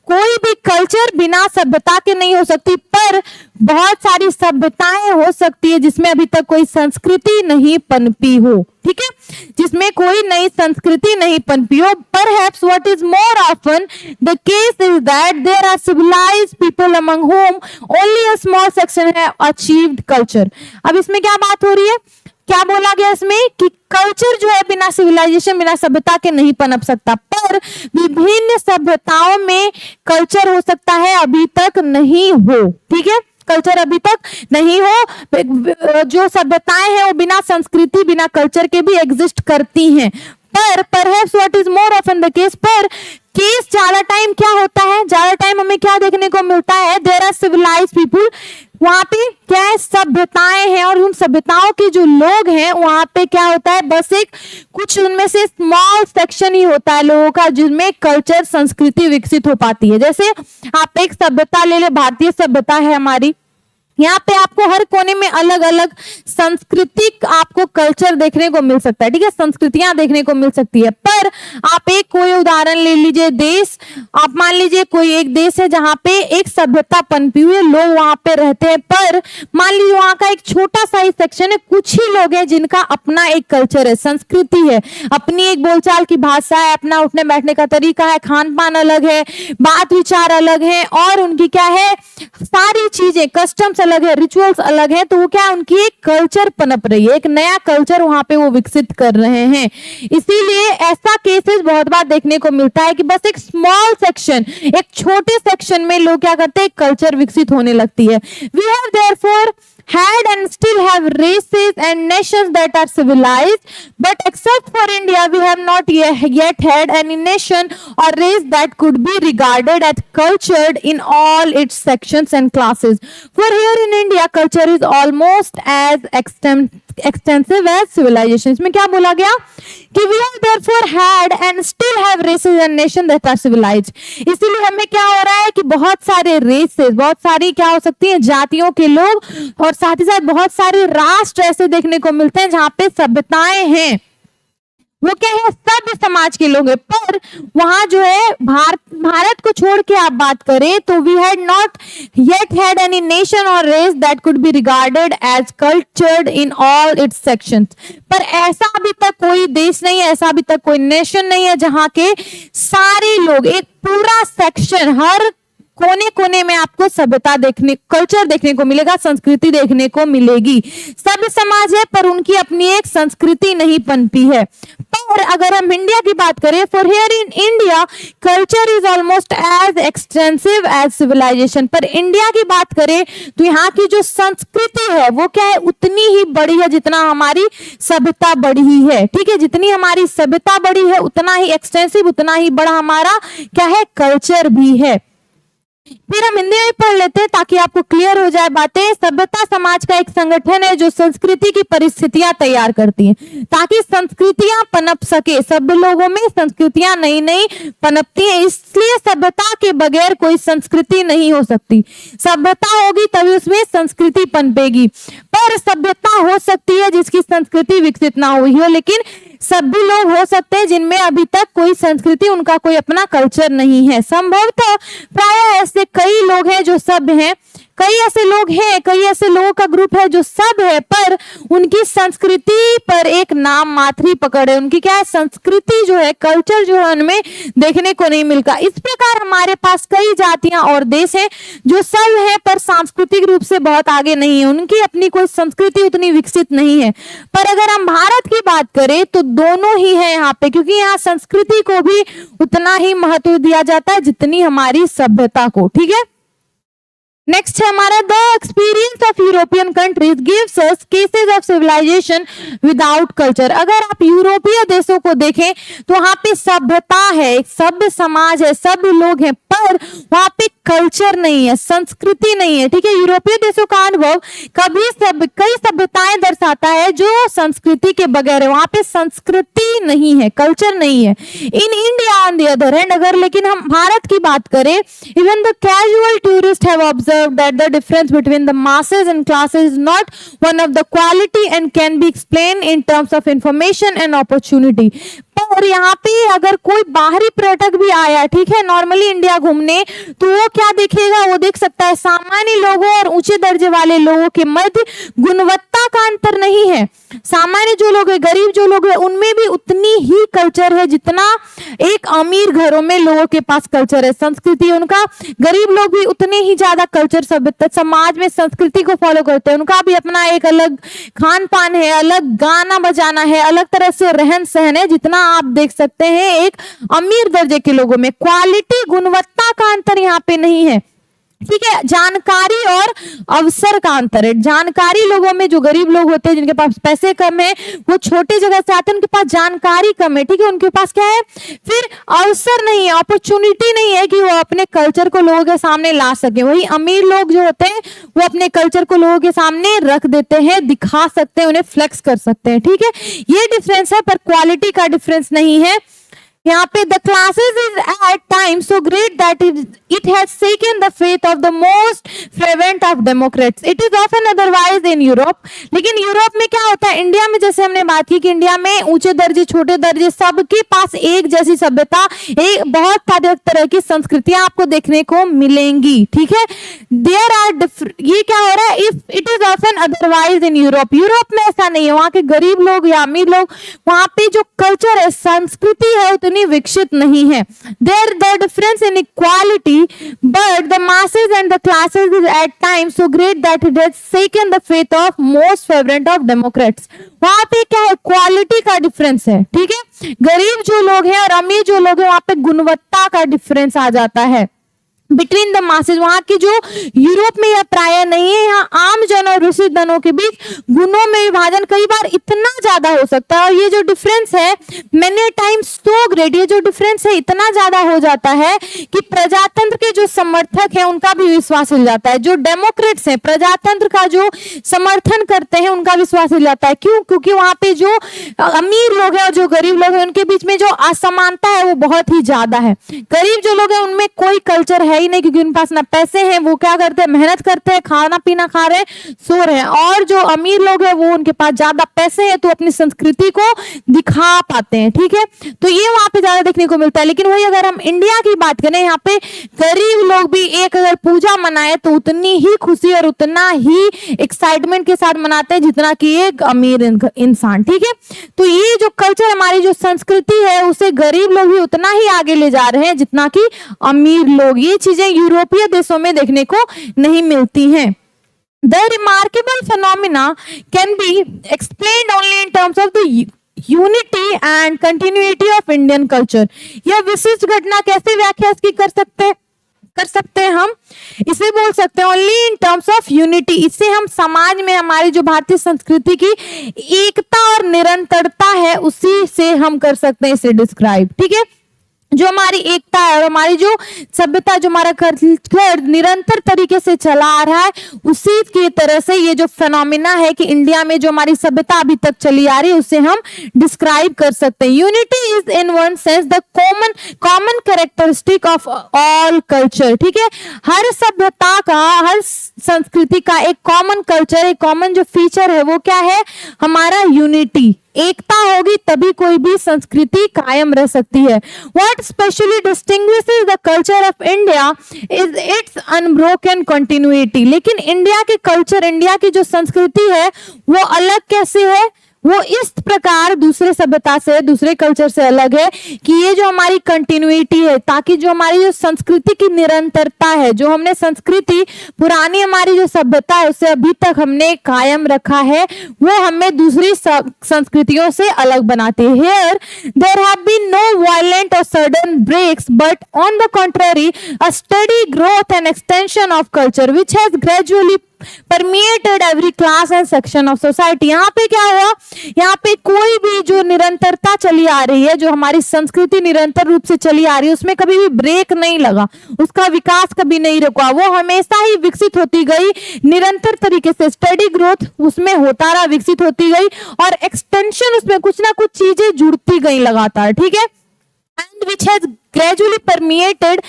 कोई भी कल्चर बिना सभ्यता के नहीं हो सकती, पर बहुत सारी सभ्यताएं हो सकती है जिसमें अभी तक कोई संस्कृति नहीं पनपी हो। ठीक है, जिसमें कोई नई संस्कृति नहीं पनपी हो। Perhaps what is more often the case is that there are civilized people among whom only a small section have achieved culture। अब इसमें क्या बात हो रही है? क्या बोला गया इसमें कि कल्चर जो है बिना सिविलाइजेशन, बिना सभ्यता के नहीं पनप सकता, पर विभिन्न सभ्यताओं में कल्चर हो सकता है, अभी तक नहीं हो। ठीक है, कल्चर अभी तक नहीं हो। जो सभ्यताएं हैं वो बिना संस्कृति, बिना कल्चर के भी एग्जिस्ट करती हैं। पर perhaps what is more often the case, पर केस ज्यादा टाइम क्या होता है? ज्यादा टाइम हमें क्या देखने को मिलता है? there are civilized people, वहां पे क्या है? सभ्यताएं हैं, और उन सभ्यताओं के जो लोग हैं वहां पे क्या होता है? बस एक कुछ उनमें से स्मॉल सेक्शन ही होता है लोगों का जिनमें कल्चर, संस्कृति विकसित हो पाती है। जैसे आप एक सभ्यता ले ले, भारतीय सभ्यता है हमारी, यहाँ पे आपको हर कोने में अलग अलग सांस्कृतिक आपको कल्चर देखने को मिल सकता है। ठीक है, संस्कृतियां देखने को मिल सकती है। पर आप एक कोई उदाहरण ले लीजिए, देश, आप मान लीजिए कोई एक देश है जहाँ पे एक सभ्यता पनपी हुई है, लोग वहां पे रहते हैं, पर मान लीजिए वहां का एक छोटा सा ही सेक्शन है, कुछ ही लोग हैं जिनका अपना एक कल्चर है, संस्कृति है, अपनी एक बोलचाल की भाषा है, अपना उठने बैठने का तरीका है, खान पान अलग है, बात विचार अलग है, और उनकी क्या है? सारी चीजें, कस्टम्स अलग है, रिचुअल्स अलग है। तो वो क्या, उनकी एक कल्चर पनप रही है, एक नया कल्चर वहां पे वो विकसित कर रहे हैं। इसीलिए ऐसा केसेस बहुत बार देखने को मिलता है कि बस एक स्मॉल सेक्शन, एक छोटे सेक्शन में लोग क्या करते हैं? कल्चर विकसित होने लगती है। We have therefore had and still have races and nations that are civilized, but except for India we have not yet had any nation or race that could be regarded as cultured in all its sections and classes. For here in India culture is almost as extensive as civilization। इसमें क्या बोला गया कि we have therefore had and still have races and nations that are civilized। इसीलिए हमें क्या हो रहा है कि बहुत सारे रेसेस, बहुत सारी क्या हो सकती है? जातियों के लोग, और साथ ही साथ बहुत सारे राष्ट्र ऐसे देखने को मिलते हैं जहां पे सभ्यताएं हैं, वो क्या है? सभ्य समाज के लोग हैं। पर वहां जो है भारत को छोड़ के आप बात करें तो we had not yet had any nation और race that could be regarded as cultured in all its sections. पर ऐसा अभी तक कोई देश नहीं है, ऐसा अभी तक कोई नेशन नहीं है जहां के सारे लोग, एक पूरा सेक्शन, हर कोने कोने में आपको सभ्यता देखने, कल्चर देखने को मिलेगा, संस्कृति देखने को मिलेगी। सभ्य समाज है पर उनकी अपनी एक संस्कृति नहीं पनपी है। पर अगर हम इंडिया की बात करें, for here in India culture is almost as extensive as civilization. पर इंडिया की बात करें तो यहाँ की जो संस्कृति है वो क्या है? उतनी ही बड़ी है जितना हमारी सभ्यता बड़ी ही है। ठीक है, जितनी हमारी सभ्यता बड़ी है उतना ही एक्सटेंसिव, उतना ही बड़ा हमारा क्या है? कल्चर भी है। फिर हम हिंदी में पढ़ लेते हैं ताकि आपको क्लियर हो जाए बातें। सभ्यता समाज का एक संगठन है जो संस्कृति की परिस्थितियां तैयार करती है ताकि संस्कृतियां पनप सके। सभ्य लोगों में संस्कृतियां नई नई पनपती हैं, इसलिए सभ्यता के बगैर कोई संस्कृति नहीं हो सकती। सभ्यता होगी तभी उसमें संस्कृति पनपेगी। पर सभ्यता हो सकती है जिसकी संस्कृति विकसित ना हुई हो, लेकिन सभी लोग हो सकते हैं जिनमें अभी तक कोई संस्कृति, उनका कोई अपना कल्चर नहीं है। संभवतः प्राय ऐसे कई लोग हैं जो सभ्य हैं, कई ऐसे लोग हैं, कई ऐसे लोगों का ग्रुप है जो सभ्य है पर उनकी संस्कृति पर एक नाम मात्र ही पकड़ है। उनकी क्या है, संस्कृति जो है, कल्चर जो है उनमें देखने को नहीं मिलता। इस प्रकार हमारे पास कई जातियां और देश हैं जो सभ्य है पर सांस्कृतिक रूप से बहुत आगे नहीं है, उनकी अपनी कोई संस्कृति उतनी विकसित नहीं है। पर अगर हम भारत की बात करें तो दोनों ही है यहाँ पे, क्योंकि यहाँ संस्कृति को भी उतना ही महत्व दिया जाता है जितनी हमारी सभ्यता को। ठीक है, नेक्स्ट है हमारा the experience of European countries gives us cases of civilization without culture. अगर आप यूरोपीय देशों को देखें तो वहां पे सभ्यता है, एक सभ्य समाज है, सभ्य लोग हैं, पर वहां पे कल्चर नहीं है, संस्कृति नहीं है। ठीक है, यूरोपीय देशों का अनुभव कई सभ्यताएं दर्शाता है जो संस्कृति के बगैर है, वहां पे संस्कृति नहीं है, कल्चर नहीं है। In India on the other hand, अगर लेकिन हम भारत की बात करें, even the casual tourist have observed that the difference between the masses and classes is not one of the quality and can be explained in terms of information and opportunity। और यहाँ पे अगर कोई बाहरी पर्यटक भी आया, ठीक है, नॉर्मली इंडिया घूमने, तो वो क्या देखेगा, वो देख सकता है सामान्य लोगों और ऊंचे दर्जे वाले लोगों के मध्य गुणवत्ता का अंतर नहीं है। सामान्य जो लोग है, गरीब जो लोग है, उनमें भी उतनी ही कल्चर है जितना एक अमीर घरों में लोगों के पास कल्चर है, संस्कृति उनका। गरीब लोग भी उतने ही ज्यादा कल्चर सभ्यता समाज में संस्कृति को फॉलो करते हैं, उनका भी अपना एक अलग खान पान है, अलग गाना बजाना है, अलग तरह से रहन सहन है, जितना आप देख सकते हैं एक अमीर दर्जे के लोगों में। क्वालिटी, गुणवत्ता का अंतर यहाँ पे नहीं है। ठीक है, जानकारी और अवसर का अंतर है। जानकारी लोगों में, जो गरीब लोग होते हैं जिनके पास पैसे कम है, वो छोटे जगह से आते हैं, उनके पास जानकारी कम है। ठीक है, उनके पास क्या है, फिर अवसर नहीं है, अपॉर्चुनिटी नहीं है कि वो अपने कल्चर को लोगों के सामने ला सके। वही अमीर लोग जो होते हैं वो अपने कल्चर को लोगों के सामने रख देते हैं, दिखा सकते हैं, उन्हें फ्लेक्स कर सकते हैं। ठीक है, ये डिफरेंस है, पर क्वालिटी का डिफरेंस नहीं है। यहाँ पे the classes is at time so great that it has taken the faith of the most fervent of democrats. It is often otherwise in Europe. लेकिन यूरोप में क्या होता है, इंडिया में जैसे हमने बात की कि इंडिया में ऊंचे दर्जे, छोटे दर्जे, सबके पास एक जैसी सभ्यता, एक बहुत तरह की संस्कृतियां आपको देखने को मिलेंगी। ठीक है, देयर आर ये क्या हो रहा है, if it is often otherwise in Europe. Europe में ऐसा नहीं है, वहां के गरीब लोग या अमीर लोग, वहां पे जो कल्चर है, संस्कृति है, उतनी विकसित नहीं है। There the difference in equality, but the masses and the classes is at times so great that it has taken the faith of most favorite of Democrats। वहां पे क्या है, क्वालिटी का डिफरेंस है। ठीक है, गरीब जो लोग हैं और अमीर जो लोग हैं, वहां पे गुणवत्ता का डिफरेंस आ जाता है बिटवीन द मासेज। वहां की जो यूरोप में यह प्राय नहीं है, यहाँ आम जन और ऋषि जनों के बीच गुणों में विभाजन कई बार इतना ज्यादा हो सकता है। और ये जो डिफरेंस है, मेनी टाइम्स सो ग्रेट, ये जो डिफरेंस है इतना ज्यादा हो जाता है कि प्रजातंत्र के जो समर्थक हैं उनका भी विश्वास हिल जाता है। जो डेमोक्रेट्स हैं, प्रजातंत्र का जो समर्थन करते हैं, उनका विश्वास हिल जाता है। क्यों? क्योंकि वहां पे जो अमीर लोग हैं और जो गरीब लोग हैं, उनके बीच में जो असमानता है वो बहुत ही ज्यादा है। गरीब जो लोग हैं उनमें कोई कल्चर है ही नहीं, क्योंकि उनके पास ना पैसे हैं, वो क्या करते हैं, मेहनत करते हैं, खाना पीना खा रहे हैं, सो रहे हैं। और जो अमीर लोग हैं वो, उनके पास ज्यादा पैसे हैं तो अपनी संस्कृति को दिखा पाते हैं। ठीक है, तो ये वहां पे ज्यादा देखने को मिलता है। लेकिन वही अगर हम इंडिया की बात करें, यहाँ पे गरीब लोग भी एक अगर पूजा मनाए तो उतनी ही खुशी और उतना ही एक्साइटमेंट के साथ मनाते हैं जितना कि एक अमीर इंसान। ठीक है, तो ये जो कल्चर, हमारी जो संस्कृति है, उसे गरीब लोग भी उतना ही आगे ले जा रहे हैं जितना कि अमीर लोग। ये चीजें यूरोपीय देशों में देखने को नहीं मिलती हैं। The remarkable phenomena can be explained only in terms of the unity and continuity of Indian culture। यह विशिष्ट घटना कैसे व्याख्या इसकी कर सकते हैं हम इसे बोल सकते हैं only in terms of unity. इससे हम समाज में हमारी जो भारतीय संस्कृति की एकता और निरंतरता है, उसी से हम कर सकते हैं इसे डिस्क्राइब। ठीक है, जो हमारी एकता है और हमारी जो सभ्यता, जो हमारा कल्चर निरंतर तरीके से चला आ रहा है, उसी की तरह से ये जो फेनोमिना है कि इंडिया में जो हमारी सभ्यता अभी तक चली आ रही है, उसे हम डिस्क्राइब कर सकते हैं। Unity is in one sense the common characteristic of all culture. ठीक है, हर सभ्यता का, हर संस्कृति का एक कॉमन कल्चर, एक कॉमन जो फीचर है वो क्या है, हमारा यूनिटी। एकता होगी तभी कोई भी संस्कृति कायम रह सकती है। What specially distinguishes the culture of India is its unbroken continuity। लेकिन इंडिया के कल्चर, इंडिया की जो संस्कृति है वो अलग कैसे है, वो इस प्रकार दूसरे सभ्यता से, दूसरे कल्चर से अलग है कि ये जो हमारी कंटिन्यूटी है, ताकि जो हमारी जो संस्कृति की निरंतरता है, जो हमने संस्कृति पुरानी हमारी जो सभ्यता है उसे अभी तक हमने कायम रखा है, वो हमें दूसरी संस्कृतियों से अलग बनाती है। Here there have been no violent or sudden breaks, but on the contrary a steady growth and extension of culture which has gradually permeated every class and section of society। यहाँ पे क्या हुआ, यहाँ पे कोई भी जो निरंतरता चली आ रही है, जो हमारी संस्कृति निरंतर रूप से चली आ रही है, उसमें कभी भी ब्रेक नहीं लगा, उसका विकास कभी नहीं रुका, वो हमेशा ही विकसित होती गई, निरंतर तरीके से स्टडी ग्रोथ उसमें होता रहा, विकसित होती गई, और एक्सटेंशन उसमें कुछ ना कुछ चीजें जुड़ती गई लगातार। ठीक है, and which has gradually permeated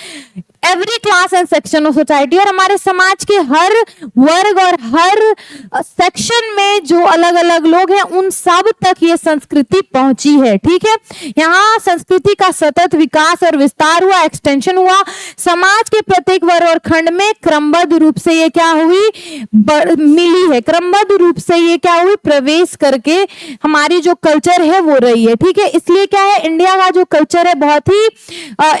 every class and section of society. और हमारे समाज के हर वर्ग और हर सेक्शन में जो अलग अलग लोग हैं, उन सब तक ये संस्कृति पहुंची है। ठीक है, यहाँ संस्कृति का सतत विकास और विस्तार हुआ, एक्सटेंशन हुआ, समाज के प्रत्येक वर्ग और खंड में क्रमबद्ध रूप से ये क्या हुई, मिली है, क्रमबद्ध रूप से ये क्या हुई, प्रवेश करके हमारी जो कल्चर है वो रही है। ठीक है, इसलिए क्या है, इंडिया का जो कल्चर है बहुत ही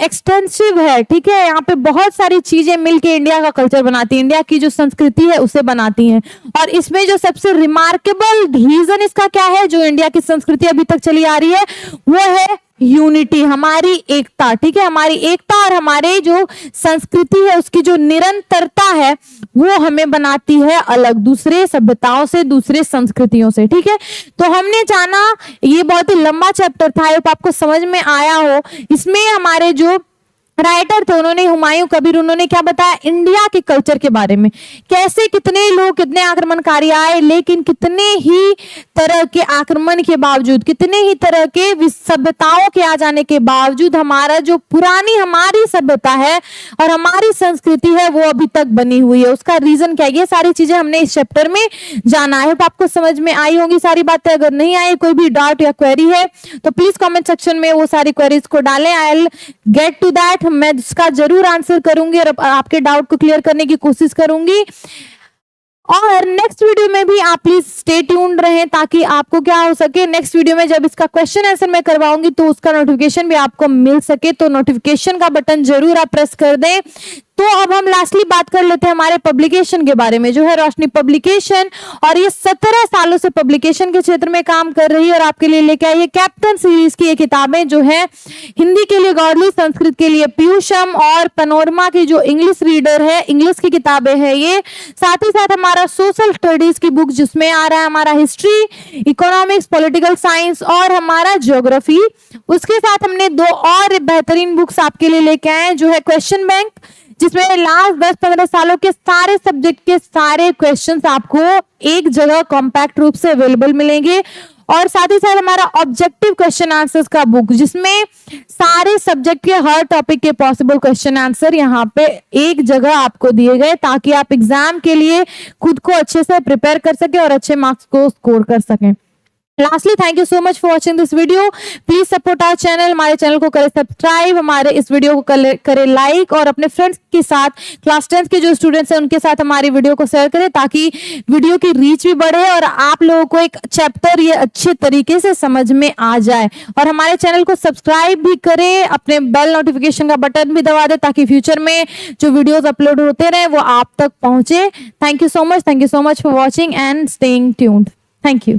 एक्सटेंसिव है। ठीक है, यहाँ पे बहुत सारी चीजें मिलके इंडिया का कल्चर बनाती है, इंडिया की जो संस्कृति है उसे बनाती हैं। और इसमें जो सबसे रिमार्केबल रीजन इसका क्या है, जो इंडिया की संस्कृति अभी तक चली आ रही है, वो है यूनिटी, हमारी एकता। ठीक है, हमारी एकता और हमारे जो संस्कृति है उसकी जो निरंतरता है वो हमें बनाती है अलग दूसरे सभ्यताओं से, दूसरे संस्कृतियों से। ठीक है, तो हमने जाना, ये बहुत ही लंबा चैप्टर था, आपको समझ में आया हो। इसमें हमारे जो राइटर थे उन्होंने, हुमायूं कबीर, उन्होंने क्या बताया, इंडिया के कल्चर के बारे में, कैसे कितने लोग, कितने आक्रमणकारी आए, लेकिन कितने ही तरह के आक्रमण के बावजूद, कितने ही तरह के सभ्यताओं के आ जाने के बावजूद हमारा जो पुरानी हमारी सभ्यता है और हमारी संस्कृति है वो अभी तक बनी हुई है। उसका रीजन क्या है, ये सारी चीजें हमने इस चैप्टर में जाना है। आपको समझ में आई होंगी सारी बातें। अगर नहीं आई, कोई भी डाउट या क्वेरी है तो प्लीज कमेंट सेक्शन में वो सारी क्वेरीज को डालें, I will get to that, मैं इसका जरूर आंसर करूंगी और आपके डाउट को क्लियर करने की कोशिश करूंगी। और नेक्स्ट वीडियो में भी आप प्लीज स्टे ट्यून्ड रहें, ताकि आपको क्या हो सके, नेक्स्ट वीडियो में जब इसका क्वेश्चन आंसर मैं करवाऊंगी तो उसका नोटिफिकेशन भी आपको मिल सके, तो नोटिफिकेशन का बटन जरूर आप प्रेस कर दें। तो अब हम लास्टली बात कर लेते हैं हमारे पब्लिकेशन के बारे में, जो है रोशनी पब्लिकेशन, और ये 17 सालों से पब्लिकेशन के क्षेत्र में काम कर रही है और आपके लिए लेके आई है कैप्टन सीरीज की ये किताबें, जो है हिंदी के लिए गौरली, संस्कृत के लिए पीयूषम और पैनोरमा की जो इंग्लिश रीडर है, इंग्लिश की किताबें हैं ये। साथ ही साथ हमारा सोशल स्टडीज की बुक, जिसमें आ रहा है हमारा हिस्ट्री, इकोनॉमिक्स, पॉलिटिकल साइंस और हमारा ज्योग्राफी। उसके साथ हमने 2 और बेहतरीन बुक्स आपके लिए लेके आए हैं, जो है क्वेश्चन बैंक, जिसमें लास्ट 10-15 सालों के सारे सब्जेक्ट के सारे क्वेश्चंस आपको एक जगह कॉम्पैक्ट रूप से अवेलेबल मिलेंगे, और साथ ही साथ हमारा ऑब्जेक्टिव क्वेश्चन आंसर्स का बुक, जिसमें सारे सब्जेक्ट के हर टॉपिक के पॉसिबल क्वेश्चन आंसर यहाँ पे एक जगह आपको दिए गए, ताकि आप एग्जाम के लिए खुद को अच्छे से प्रिपेयर कर सके और अच्छे मार्क्स को स्कोर कर सकें। Lastly, thank you so much for watching this video. Please support our channel. हमारे चैनल को करें सब्सक्राइब, हमारे इस वीडियो को करें लाइक, और अपने फ्रेंड्स के साथ, क्लास 10 के जो स्टूडेंट्स हैं उनके साथ हमारी वीडियो को शेयर करें, ताकि वीडियो की रीच भी बढ़े और आप लोगों को एक चैप्टर ये अच्छे तरीके से समझ में आ जाए। और हमारे चैनल को सब्सक्राइब भी करें, अपने बेल नोटिफिकेशन का बटन भी दबा दें, ताकि फ्यूचर में जो वीडियोज अपलोड होते रहे वो आप तक पहुंचे। Thank you so much for watching and staying tuned. Thank you.